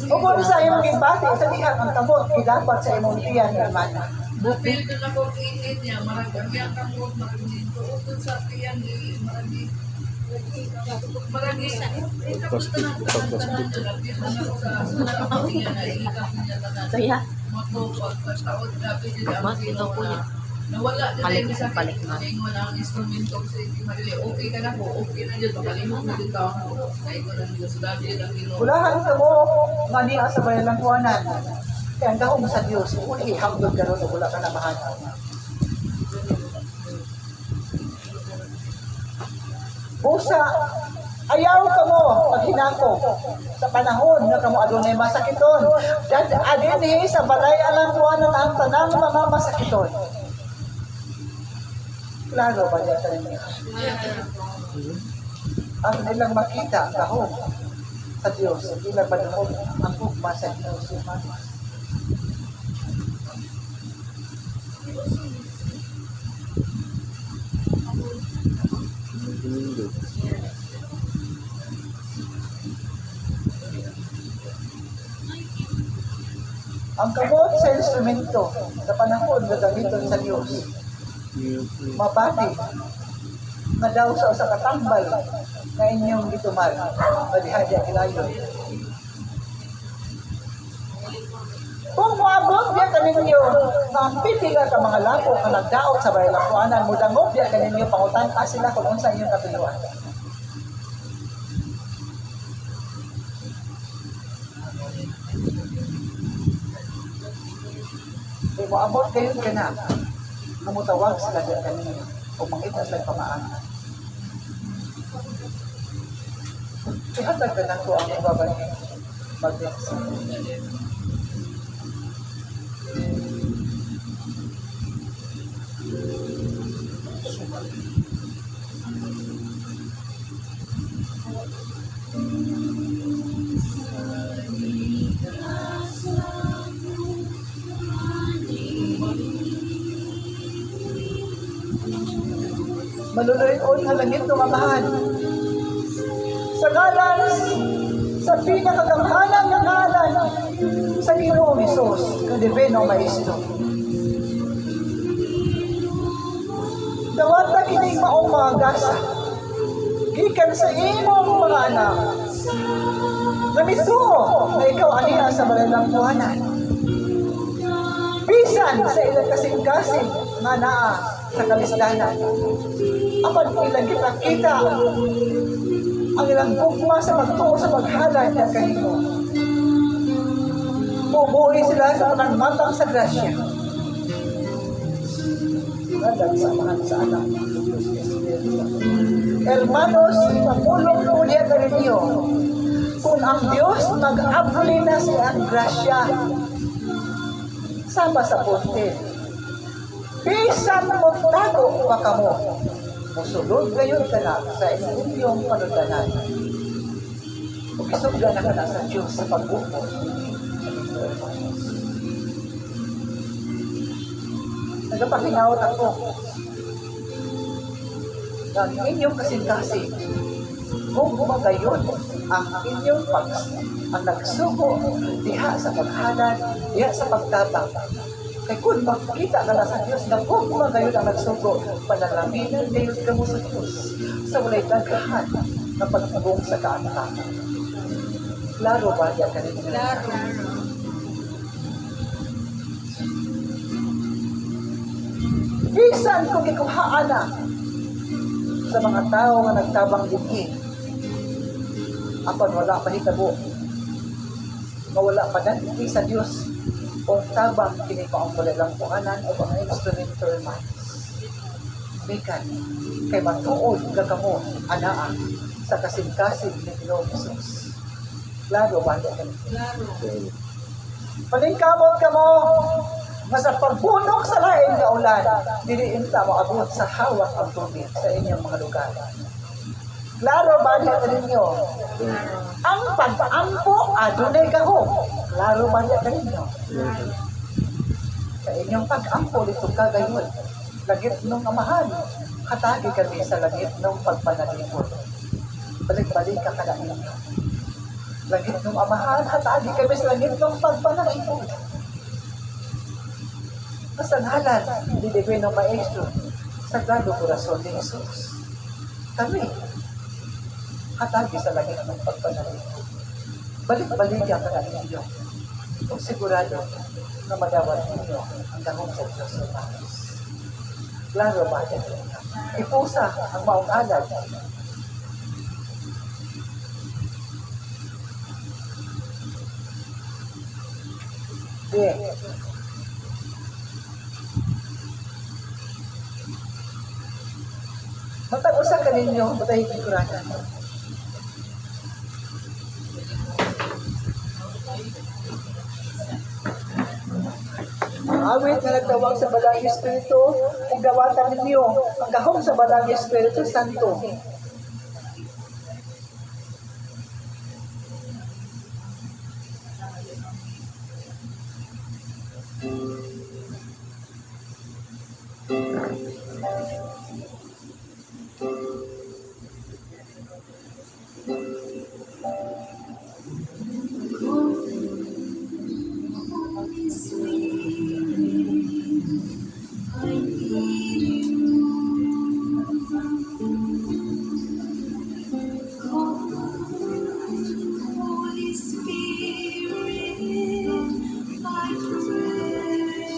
S4: O kung sa imong ibati, sa diha ang kabot, gidapat sa imong tiyan, hermana.
S5: Bupil doon ako init niya, marami ang kamot, marami tuutod sa tiyan, marami
S1: Kaya,
S5: nawala
S1: Balik,
S5: din sa
S1: balik
S5: sakit.
S1: na.
S5: Ngayon wala ang instrumento sa hindi marili. Okay ka na po, okay na dyan. Makalimot na din ka. Kaya ko lang dyan. Sudami yun ang ginoo.
S4: Ulahan ka mo, nga niya sa bayan ng kuwanan. Kaya ang dahong sa Diyos, uli, hanggang ka ron, wala ka na mahal. Busa, ayaw ka mo paghinako sa panahon nga kamo adunay masakiton. Dad adin sa balay alang kuwanan ang tanang mga masakiton. Klaro ba niya sa inyo? Ang nilang makita ang dahong sa Diyos, hindi lang panahon ang hukma sa Diyos. Ang kabot sa instrumento sa panahon na gamiton sa Diyos, mabati na daw sa katambal na inyong gitumal, madihadya kilayon. Kung maabot diya kaninyo, mampiti ka ka mga lapo ka nagdaot sa bayan lapuanan, mudangop diya kaninyo, pangutan ka sila kung unsa inyong katuluan. Kung maabot kayo ka na, namutawag sila diya kaninyo, o mangita sila pamaan. Ihatag ka na ko ang ibabalik. Mag-bless. Maluluyon ang langit ng amahan. Sa ngalan, sa pinakagamhanan ng ngalan, sa Ginoong Hesus, ng Divino Maestro. Dawata kining maong mga gasa, gikan sa imong mga anak, namisuo na ikaw aniya sa malalang buhanan. Bisan sa ilang kasing-kasing nga naa sa kalisdanan. Apan ilang kita ang ilang bugma sa magtuo sa maghalay ng kanino. Bubuhay sila sa panangmatang sa grasya. Nadag sa mahal sa anak ng Diyos Espiritu. Hermanos, ipapulong ulit ka ninyo. Kung ang Diyos mag-abuli na siya ang grasya, sama sa puntin. Bisan mo tago pa kamo. Musulod gayon ka na sa inyong panudanan. Kung isugda na ka na sa Diyos sa pag-upo. Nagpapahinaot ako ng inyong kasing-kasing kung magayon ang inyong ang nagsuko diha sa paghanan, diha sa pagtabang. Kaya kung makikita ka na sa Diyos na kung magayon ang nagsuko, panalaminan ngayon ka mo sa Diyos sa walay daghan na pagtagong sa kaanakan. Klaro ba yan ka rin?
S6: Klaro.
S4: Bisan kung ikuhaan na sa mga tao nga nagtabang dinhi, apan wala pa hitabo, mawala pa nanti sa Diyos o tabang kini pa ang lang kuhanan o mga instrumental man. Bikan, kay matuod gagamo anaa sa kasing-kasing ni Ginoong Hesus. Klaro ba?
S6: Klaro.
S4: Paningkamot ka mo, nga sa pagbunok sa laing nga ulan, diliinta mo abot sa hawak ang tubig sa inyong mga lugar. Klaro ba niya ninyo? Ang pag-ampo, adunay gahom. Klaro ba niya ninyo? Sa inyong pag-ampo, dito kagayon. Langit nung amahan, katagi kami sa langit nung pagpanalipod. Balik-balik ka ka ninyo. Langit nung amahan, hatagi kami sa langit nung pagpanalipod. Kasanghalan, di Divino Maestro, Sagrado Corazon de Jesus. Kami, hatagi sa langit ng pagpanalipod. Balik-balikan ka na ninyo. Kung sigurado na madawat ninyo ang dahong sa Diyos ng Maris. Klaro ba? Ipusa ang maong alad. Matag-usa ka ninyo, matay higuranan. Awit na nagtawag sa Balang Espiritu, kung gawatan ninyo, ang gahom sa Balang Espiritu Santo.
S7: Holy Spirit, my friend.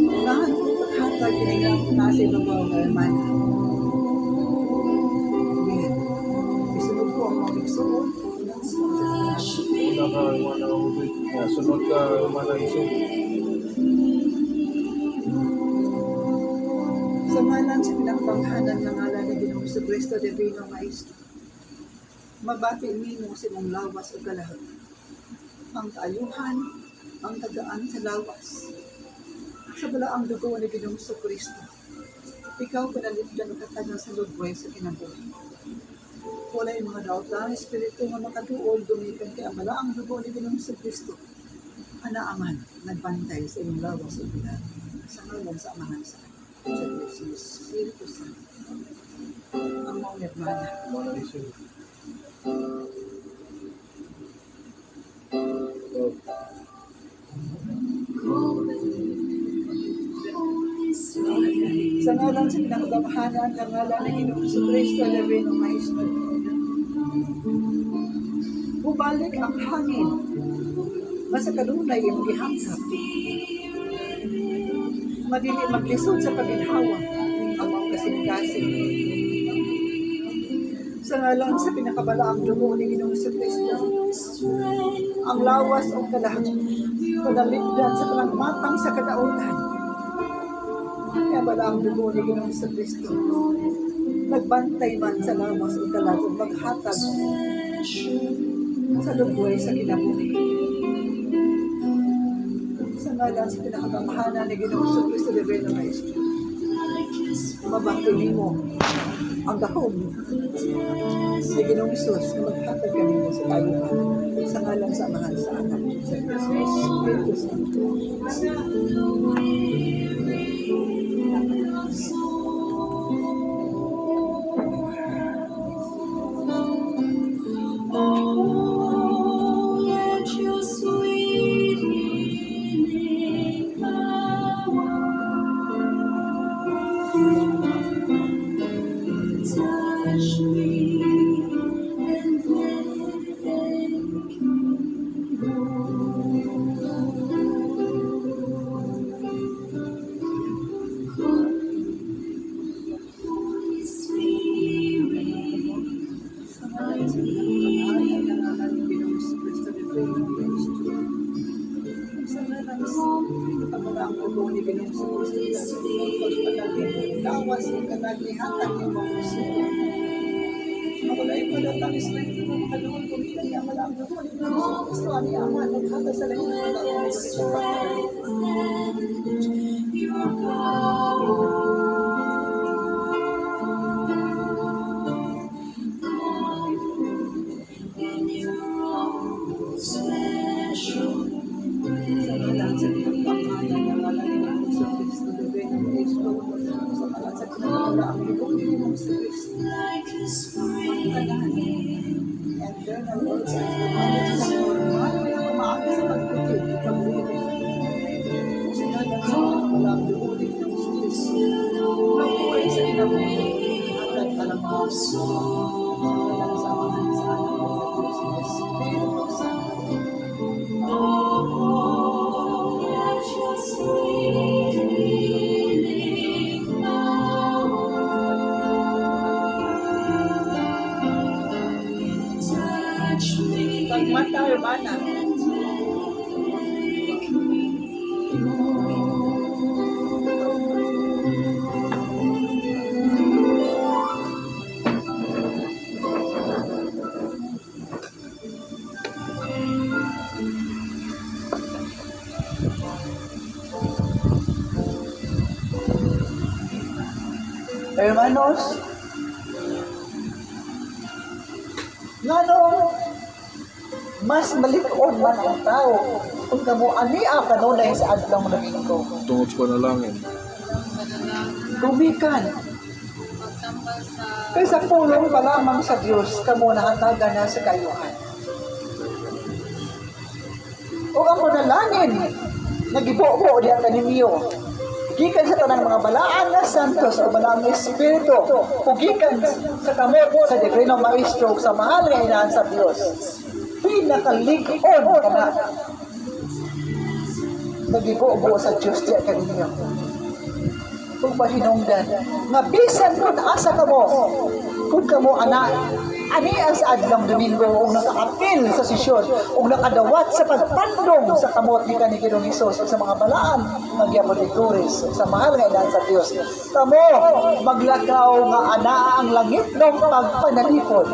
S4: Unahan ko paghatag kinilang nasa ibang mga herman. Isunod ko ang mga igsoon.
S2: Una ka, mana ubig. Sunod ka, mana iso.
S4: Sa ngalan sa pinakabanghanan ng ngalan ni Ginoong Jesucristo Divino Maestro, mabati nimo sa imong lawas o kalahat. Ang kaayuhan, ang tagaan sa lawas. Sa balaang dugo ni Ginoong Jesucristo, ikaw panaligdan o katagang sa lugway sa kinabuhi. Wala yung mga daot lang, espiritu nga makatuol, dumikan kay ang balaang dugo ni Ginoong Jesucristo. Anaaman, nagbantay sa imong lawas o kalahat. Sa ngalan sa amahan sa Espiritu Santo. Ang mga nirmana.
S2: Mana iso.
S4: Sa ngalan sa pinakabanghanan ng ngalan ng Ginoong Jesucristo Divino Maestro. Bubalik ang hangin. Basta kadunay yung gihangkap. Madili maglisod sa paginhawa ang mga kasing-kasing. Sa ngalan sa pinakabalaang dugo ni Ginoong Jesucristo, ang lawas o kalahat, padaligdan sa panagmatang sa kadautan. Kaya balaang dugo ni Ginoong Jesucristo, nagbantay man sa lawas o kalahat o maghatag sa lugway sa kinabuhi. Sa ngalan sa pinakabanghanan ni Ginoong Jesucristo Divino Maestro, mabangkin mo ang dahom ni Ginoong Jesus na maghatag kanino sa kayuhan. Sa ngalan sa amahan sa anak sa Espiritu Santo. Lawas ang kanaglihatag ng mga puso. Makulay pa lang ang espiritu ng kaluhon kung hindi niya malang doon. Gusto ani aman, naghatag sa langit ng taon. Sa ngalan sa pinagpapakanan ng ngalan ni Ginoong Jesucristo, Divino Maestro, sa ngalan sa pinagpapakanan ng dugo ni Ginoong Jesucristo, ang kanahan, and then ang Lord sa pagmamit sa normal, na maaga sa pagputid, ikabuhin. Sa ngalan sa pinagpapakanan ng dugo ni Ginoong Jesucristo, nabuhay sa kinabuhi, hanggang kalamang. Sa ngalan sa amahan sa anak ng Espiritu Santo. Pagmata, hermana. Hermanos, ngano mas malikod man ang tao kung kamo ania kanunay sa adlaw nga Domingo.
S2: Tungod sa panalangin.
S4: Gumikan. Kaysa pulong pa lamang sa Diyos, kamo nahatagan na sa kayuhan. O ang panalangin, nagibuo diya kaninyo. Gikan sa tanang mga balaan na santos o balaan na espiritu, o gikan sa kamot sa Divino Maestro sa mahal nga inahan sa Diyos. Pinakalig-on ka na. Nagibuo sa Diyos diya kaninyo. Kung mahinungdan, nga bisan kung asa ka mo, kung ka mo anak, ani ang sa adlang Domingo, o nakakapil sa sisyon, o nakadawat sa pagpandong sa kamot ni Kanigirong Isos, sa mga balaan, magyapon ituris, sa mahal nga ilan sa Diyos. Kamo, maglakaw nga ana ang langit ng pagpanalipod.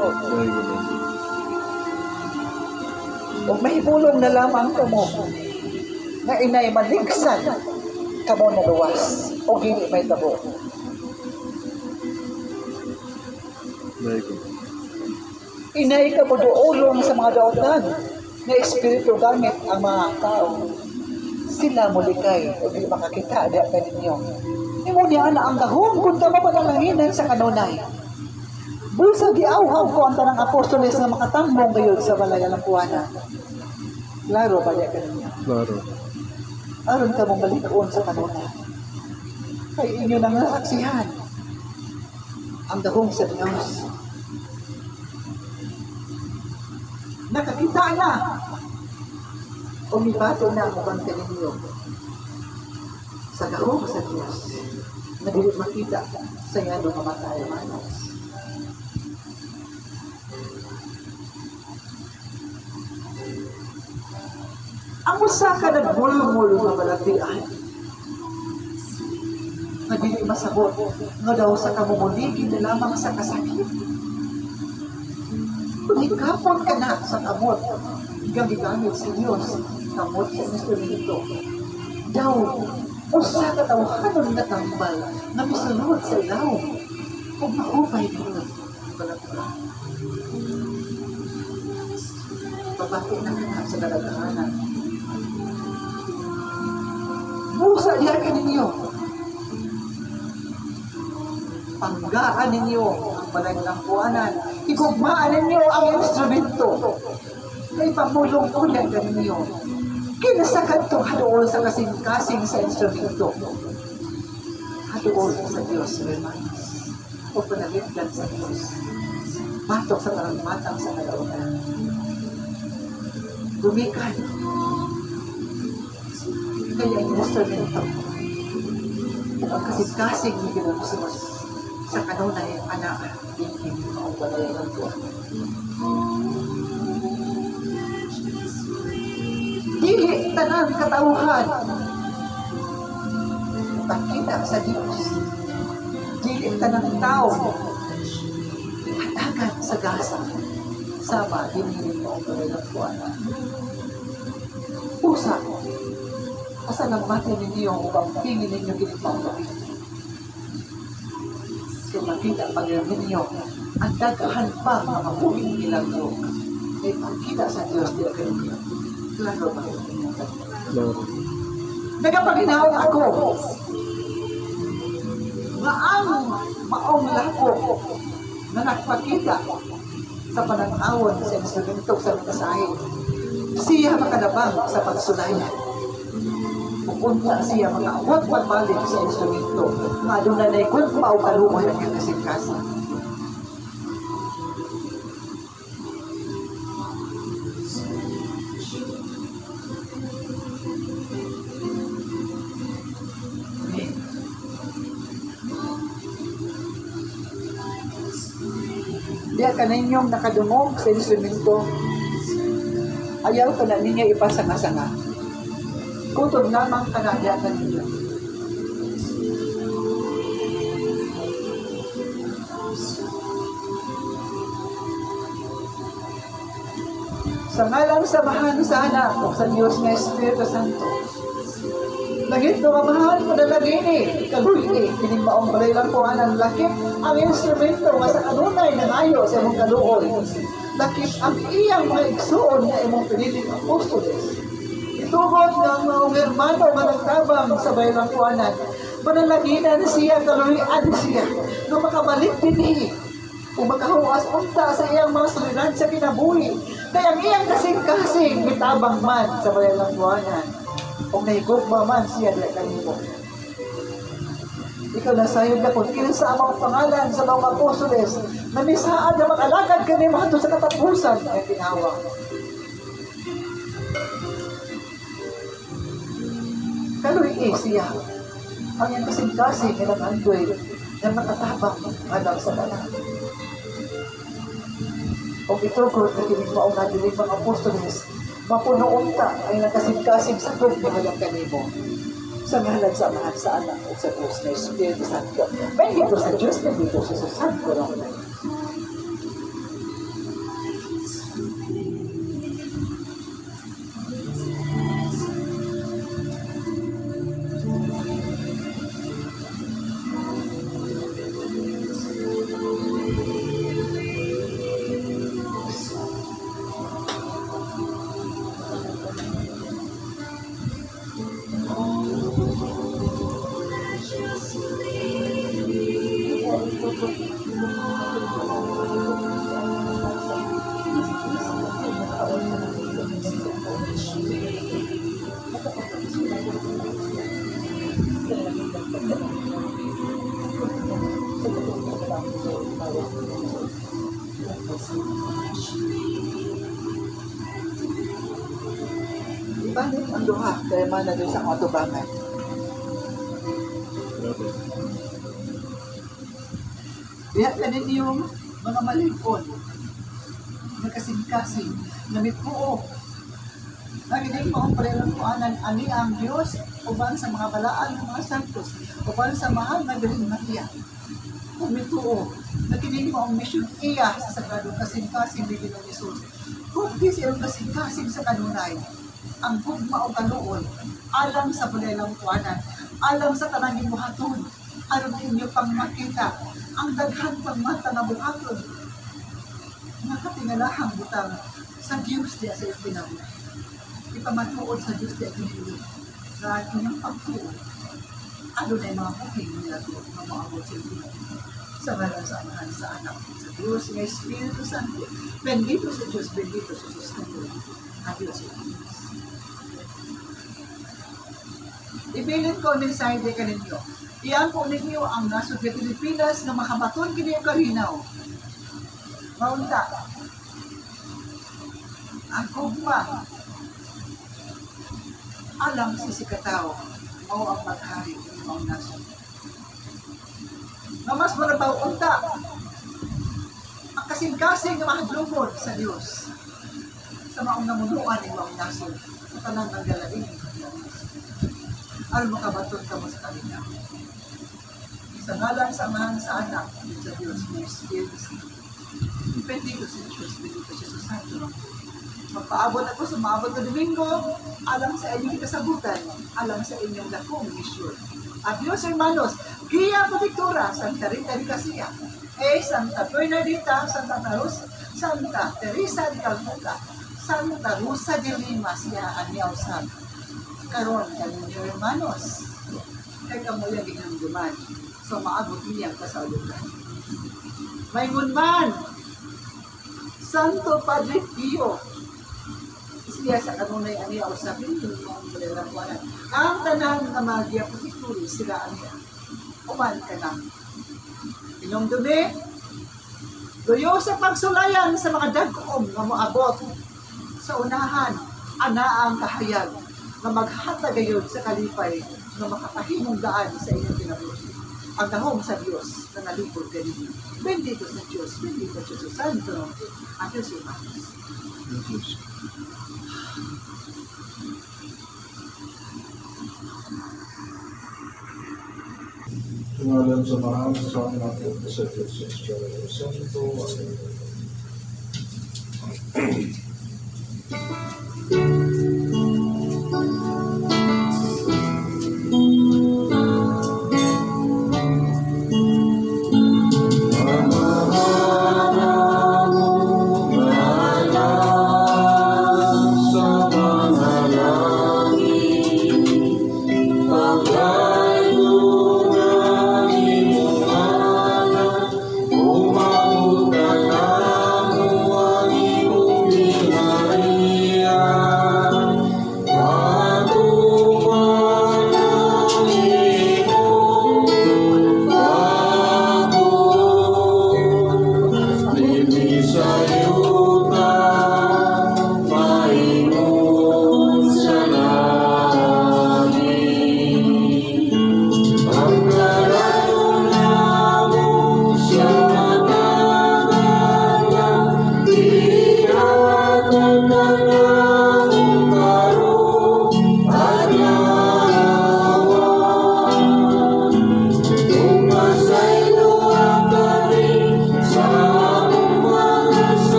S4: O mahibulong na lamang kamo, nga inay maligsan, kamo na luwas, o gini may tabo.
S2: Very good.
S4: Inay ka mo doolong sa mga daotan na espiritu gamit ang mga tao. Sila mo likay o di makakita di ka ninyo. Imo niya na ang dahon kung ka mapanalangin sa kanunay. Busa giawhaw ko ang tanang apostoles nga makatambong gayon sa balay ng puwana. Klaro ba di ka ninyo?
S2: Klaro.
S4: Aron ka mong balikon sa kanunay. Kay inyo nang nasaksihan ang dahong sa Diyos. Nakakita na umibato na ang bangka ninyo sa gahong sa Diyos na dili makita sa yano nga matay manos. Ang usa ka nagmulmul nga balatian nga dili masabot nga daw sa kamumuligi na lamang sa kasakit. Kung ikapon ka na sa kamot, gagamit sa Diyos, kamot sa instrumento. Daw, usa ka tawhanon na tambal na misunod sa ilaw. Kung maupay doon, balatian. Babati na ka na sa dalagahanan. Busa diyan ka ninyo. Panggaan ninyo ang balay ng kuwanan. Igugmaan ninyo ang instrumento. Kay pamulong ulan ka ninyo. Kinasakat itong hadool sa kasing-kasing sa instrumento. Hadool sa Diyos, remains. O panagitlan sa Diyos. Batok sa karangmatang sa kalaunan. Gumikan. Kaya ang instrumento. Ang kasing-kasing ni Ginoo sa kanunay anak hindi mo balay ng Diyos. Dili tanan katauhan pagkita sa Diyos. Dili tanan tao hatagan sa gasa sama hindi mo balay ng Diyos. Pusa asa nang mati ninyo upang pingin ninyo ginipang gawin. Kung makita pag-irin ninyo, ang dagahan pa mga mabuting milagro ay pagkita sa Diyos di kayo ninyo. Klaro ba kayo ninyo?
S2: Klaro.
S4: Nagapaginaw ako nga ang maong lako na nagpakita sa pananawon sa instrumento sa kasahin. Siya makadabang sa pagsulayan. Pupunta siya makaawat pagbalik sa instrumento nga doon na naikot maupaluman ang kasing-kasing. Diya ka ninyong nakadungog sa instrumento, ayaw ka na ninyo ipasanga-sanga. Kutog lamang ka na diya ka ninyo. Sa ngalang samahan sa anak o sa Diyos na Espiritu Santo, Langit no mamahal mo na lagini, kaluhi, tinigmaong balay lang po ang lakip, ang instrumento nga sa kanunay ng ayo sa mong kaluoy. lakip ang iyang mga igsoon nga imong piniling apostoles. Itubod nga ang mga hermano nga nagtabang sa bayang kuanan, panalaginan siya, kaluhian siya, nga makabalik din kung makahuas unta sa iyang mga suliran sa kinabuhi, kaya ang iyang kasing-kasing mitabang man sa bayang kuanan, kung nahigugma man siya dahil kanimo. Ikaw na sayod na kung kinsa ang mga pangalan sa mga apostoles na misaad na mag-alagad ka ni mahto sa katapusan ay tinawag. Kaluhi siya ang iyang kasing-kasing ilang andoy na nakatabang alam sa kanan. Kung itugod na kinig mauna din mga apostoles, mapuno unta ay nakasing-kasing sa kong ilang kanimo. Sa ngalan sa Ama, sa Anak, at sa Diyos na Espiritu Santo. Bendito sa Diyos, bendito sa Jesus Santo. Bakit ang duha kaya man na doon sa mga tubangan? Diha ka ninyong mga malipon, na kasing-kasing, na mitpuo. Naginig mo ang parelang kuanan ani ang Diyos, uban sa mga balaan ng mga santos, uban sa mahal na Birhen Maria. Kung mitpuo, naginig mo ang misyon iya sa sagradong kasing-kasing ni Ginoong Hesus. Kung di siyang kasing-kasing sa kanunay, ang gugma o kaluon, alam sa parelang kuanan, alam sa tanangin mo haton, alam ninyo pang makita, ang daghan pang mata na buhaton. Nakatingalahang butang sa Diyos diya sa ipinabuhi. Ipamatuod sa Diyos diya pinili. Sa inyong pagtuod, ano na yung mga buking nila ito na maabot sa Diyos. Sa ngalan sa Amahan, sa Anak, sa Diyos, ng Espiritu Santo. Bendito sa Diyos, bendito sa Diyos Santo. Adios. Ibilin ko ang mensahe ka ninyo. Iyan po ninyo ang nasod sa Pilipinas na makabaton kini ang kalinaw. Maunta. Ang kugma. Alam si Sikataw. Mao ang maghari ng mga nasod. Mas marabaw unta. Ang kasing-kasing na mahadlungkod sa Diyos. Sa maong namunuan ng mga nasod. Sa tanang ng galawin. Alam makabaton ka mo sa kalinaw. Sa ngalan sa Amahan, sa Anak, sa Diyos, ng Espiritu Santo. Bendito sa Diyos, bendito sa Jesus Santo. Magpaabot ako sa maabot na Domingo, alang sa inyong kasabutan, alang sa inyong lakong misyon. Adios, hermanos. Gia Protectora, Santa Rita de Casia, Santa Bernardita, Santa Teresa de Calcuta, Santa Rosa de Lima, siya Aniaw San. Karon, kanyang hermanos, kay kamulang ginamduman. So, maabot niya ang kasalutan. Mayroon man, Santo Padre Pio, siya sa kanunay aniya o sabihin yung mga malalakuanan. Ang tanang na magya Protecturi, sila aniya. Uman ka na. Inyong dumi, tuyo sa pagsulayan sa mga dagom na maabot sa unahan, ana ang kahayag na maghatagayon sa kalipay na makapahimong daan sa inyong kinabuhi. Ang dahong sa Diyos na nalipod kanina. Bendito sa Diyos, bendito sa Diyos Santo, at Diyos Imanos.
S2: Tungalan sa Mahal, sa Anak, at sa Diyos sa Espiritu Santo. Amen.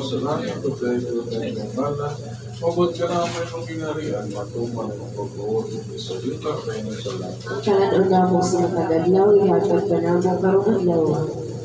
S2: sa langit, o tayo tunay ng ngalan. Mabot ka namin ng ginarian, matuman ng pagbuod, sa yuta, kayo sa langit.
S1: Kalan mo sa tagadlaw, ihatag ka na mo karong adlaw.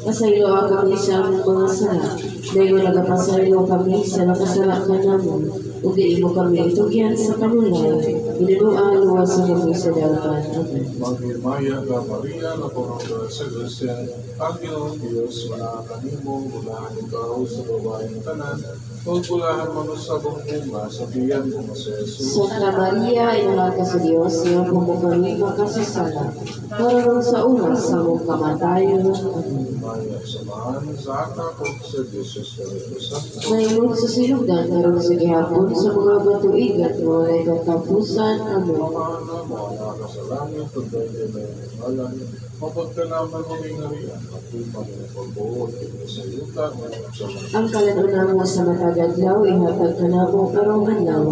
S1: Pasaylo kami sa among mga sala. Dahil nagapasaylo kami sa nakasala ka namin. Ug di mo kami itugyan sa kanulay. Binunuan luwas sa kami sa dalan. Amen.
S2: Maghimaya ka, Maria, na punong sa Grasya, ang Ginoong Diyos, manakakanimo, mulahan ikaw sa babaeng tanan, pagpulahan mo sa bunga, sa biyan mo sa Jesus.
S1: Santa Maria, inalag ka sa Diyos, siya po mo kami makasasala. Karong sa oras sa among kamatayon. Amen.
S2: Maya, samahan sa anak o sa Jesus Christ.
S1: Ngayon sa sinugan, karon sa gihapon sa mga batuigan, walay katapusan. Amen.
S2: Pamana mo, nakasalangit, pagdayo na yung ngalan, mapag ka naman ng ingarian, at tumang ng pagbuod, sa yuta, ngayon sa langit.
S1: Ang kalanuna mo sa matagadlaw, ihatag ka na mo karong adlaw.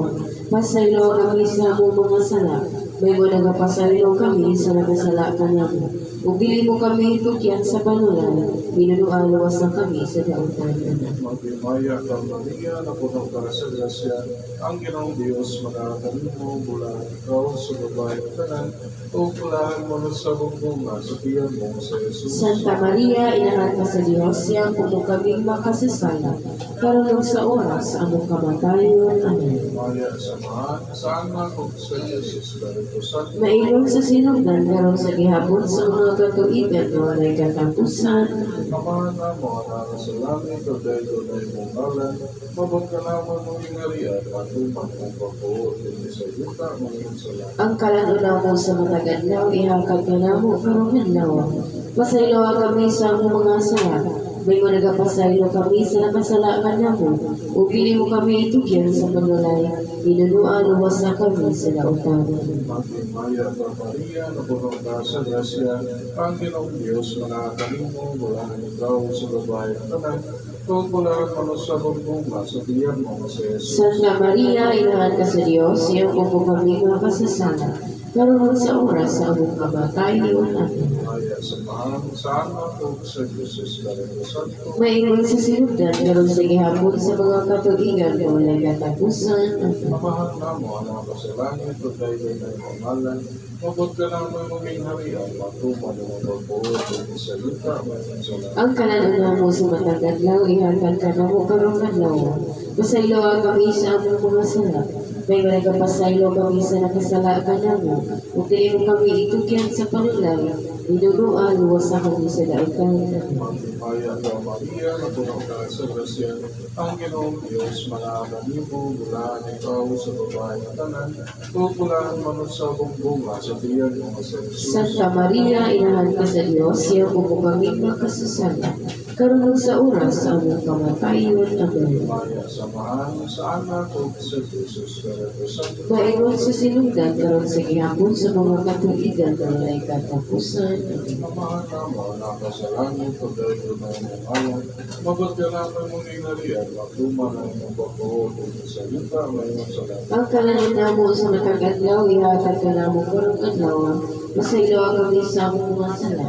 S1: Pasaylo kami sa among mga sala. May mo nagapasaylo kami sa nakasala ka namo. Ug dili mo kami itukyan sa panulan, binunuan luwas na kami sa daotan.
S2: Maghimaya ka, Maria, na punong ka sa grasya, ang Ginoong Diyos, manakakanimo, mula ikaw sa babaeng tanan, o pulahan mo na sa bunga, sa biyan mo sa Jesus.
S1: Santa Maria, inahan ka sa Diyos, siya mo kaming makasasala. Karong sa oras sa among kamatayon. Amen.
S2: Maya, samahan sa anak o sa Jesus Christ.
S1: Mailong sa sinugdan, karon sa gihapon sa mga katuigan, walay katapusan.
S2: Pamana mo, nakasalangit, o dahil na yung ngalan, mabag ka naman ng ingarian, at tumang ng pagbuod, sa yuta, ngayon sa langit.
S1: Ang kalanuna mo sa matagadlaw, ihakag ka na mo karong adlaw. Pasaylo kami sa among mga sala. May mga nagapasaylo kami sa nakasala ka na mo. O pili mo kami itugyan sa panulay. Binunuan luwas na kami sa daotan.
S2: Maghimaya ka, Maria, na punong ka sa grasya, ang Ginoong Diyos, manakakanimo, mula ikaw sa babaeng tanan, pagpulahan mo sa bunga, sa biyan mo sa Jesus.
S1: Santa Maria, inahan ka sa Diyos, siya po kami makasasala. Karon sa oras sa among kamatayon. Amen.
S2: Maya, samahan sa anak o sa Jesus Christ.
S1: Maingon sa sinugdan, karon sa gihapon sa mga katuigan, walay katapusan. Amen.
S2: Mamahan na mo, anak ka sa langit, o dahil na yung ngalan, mabot ka naman maging harian, matuman ng pagbuod, sa yuta, ngayon sa langit.
S1: Ang kalanuna mo sa matagadlaw, ihatag ka na mo karong adlaw. Pasaylo kami sa among mga sala. May nagapasaylo kami sa nakasala ka na mo. Ug dili mo kami itugyan sa panulay. Binunuan luwas na kami sa daotan.
S2: Maghimaya ka, Maria, na punong ka sa grasya, ang Ginoong Diyos, manakakanimo, mula ikaw sa babaeng tanan, pagpulahan mo sa bunga, sa biyan mo sa Jesus.
S1: Santa Maria, inahan ka sa Diyos, siya po kami makasasala. Karon sa oras sa among kamatayon. Amen.
S2: Maya, samahan sa anak o sa Jesus Christ.
S1: Maingon sa sinugdan, karon sa gihapon sa mga katuigan, walay katapusan. Amen.
S2: Mamahan na mo, anak ka sa langit, o dahil na yung ngalan, mabot ka naman mong inarian, matuman ang iyong pagbuod, sa yuta, ngayon sa langit.
S1: Ang kalanina mo sa matagadlaw, ihatag ka na mo karong adlaw. Pasaylo kami sa among mga sala.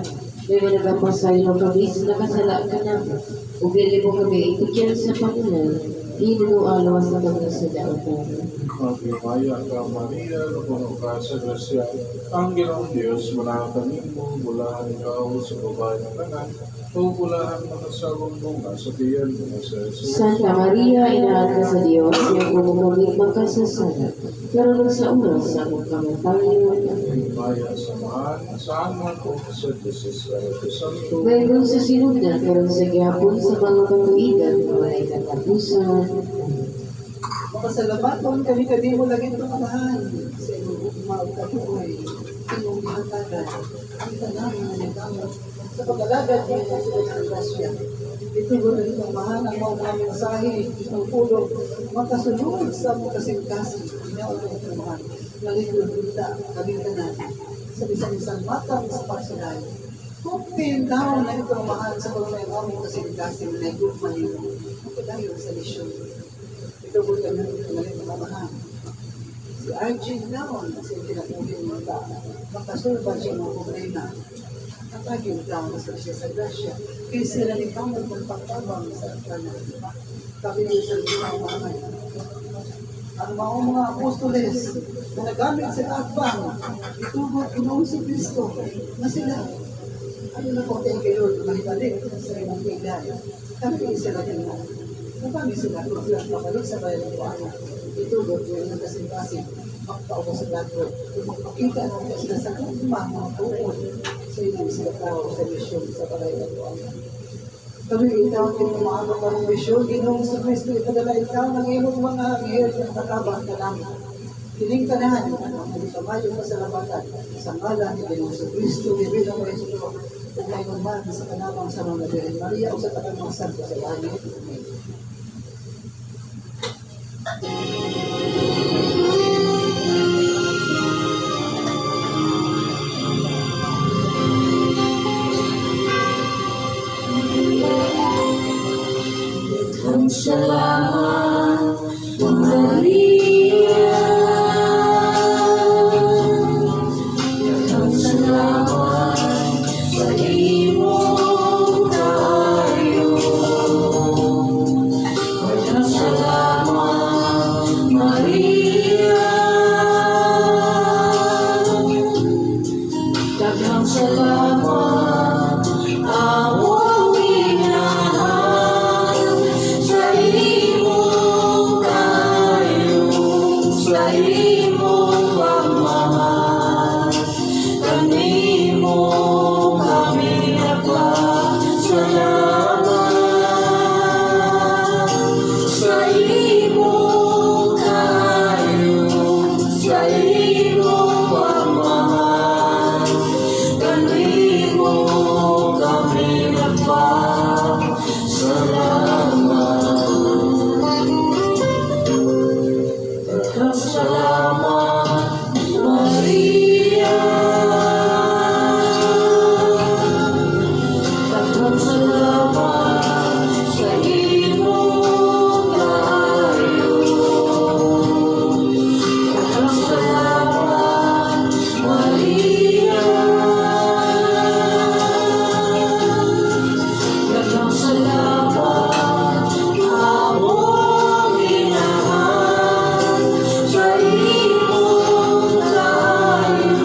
S1: May mga nagapasaylo kami sa nakasala ka na mo. Ug dili mo kami itugyan sa pangunan. Binunuan luwas na kami sa daotan.
S2: Maghimaya ka, Maria, na punong ka sa grasya, ang Ginoong Diyos, manakakanimo, mula ikaw sa babaeng tanan, pagpulahan mo na sa bunga, sa biyan mo sa Jesus.
S1: Santa Maria, inahan ka sa Diyos, siya po kami makasasala. Karon sa oras sa among kamatayon. Amen.
S2: Maya, samahan sa anak o sa Jesus Christ.
S1: Mayroon sa sinugdan, karon sa gihapon sa mga katuigan, walay katapusan.
S4: Makasalamaton kami kadi mo lagi tumahan sa imong maugatuoy imong gihantagan ang tanan nga nagkamot sa pag-alagad niya sa ng grasya. Ito mo rin itong mahal ang mga mensahe ng pulong makasunod sa mga kasing-kasing inaulang itong mahal nalingkod kita kaming tanan sa bisan-isang matang sa pagsunay. Kung pindaw na itong mahal sa mga among kasing-kasing na igugman nito, magpadayon sa lisyon. Ito po kami ng mamahal. Si RJ naman, kasi pinapunin mo ka, makasulban siya mga problema. at aging lang sa siya sa grasya. Kaya sila ni Kamag magpagtabang sa kanan. Sabi niya sa mga ang mga apostoles na nagamit sa akbang, itugod Ginoong si Kristo na sila. Ano na po tayo kayo, mahibalik sa inyong tingnan. Kami sila din na. Kami sila, kung sila kapalik sa bayan ng Buana, itugod yung nagkasing-kasing, magpaupo sa lahat. Kung magpakita natin sila sa mga tukod, sa inyong sila tao sa misyon sa bayan ng Buana. Kami itaw din ng mga kapatid misyon, Ginoong sa Kristo, ipadala itaw ng iyong mga ngayot na katabang ka namin. Kiling tanahan, ang magkamayong pasalamatan sa ngalan ni Ginoong sa Kristo, bibilang Kristo, kung may naman sa kanamang sa mga Birhen Maria o sa kanamang santo sa langit. Amen.
S1: Salamat, Maria. Daghang salamat sa imong kaayo. Daghang salamat, Maria. Daghang salamat, awang inahan. Sa imong pagmamahal, kanimo kami nagpasalamat. Sa imong kayo, sa imong pagmamahal, kanimo kami nagpasalamat. Salamat, Maria. Daghang salamat sa imong kaayo. Daghang salamat, Maria. Daghang salamat, awang inahan. Sa imong kayo,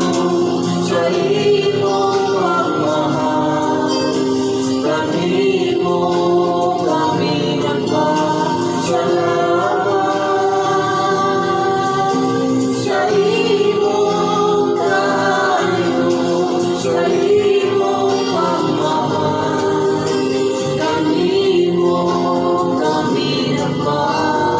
S1: sa imong pagmamahal, kanimo kami nagpasalamat. Sa imong kayo, sa imong pagmamahal, kanimo kami nagpasalamat.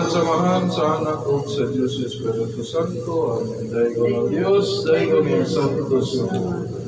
S2: Samahan sa anak o sa Diyos Espiritu Santo. Amen. Dahil ko ng Diyos, dahil ko ng Santo Sumo.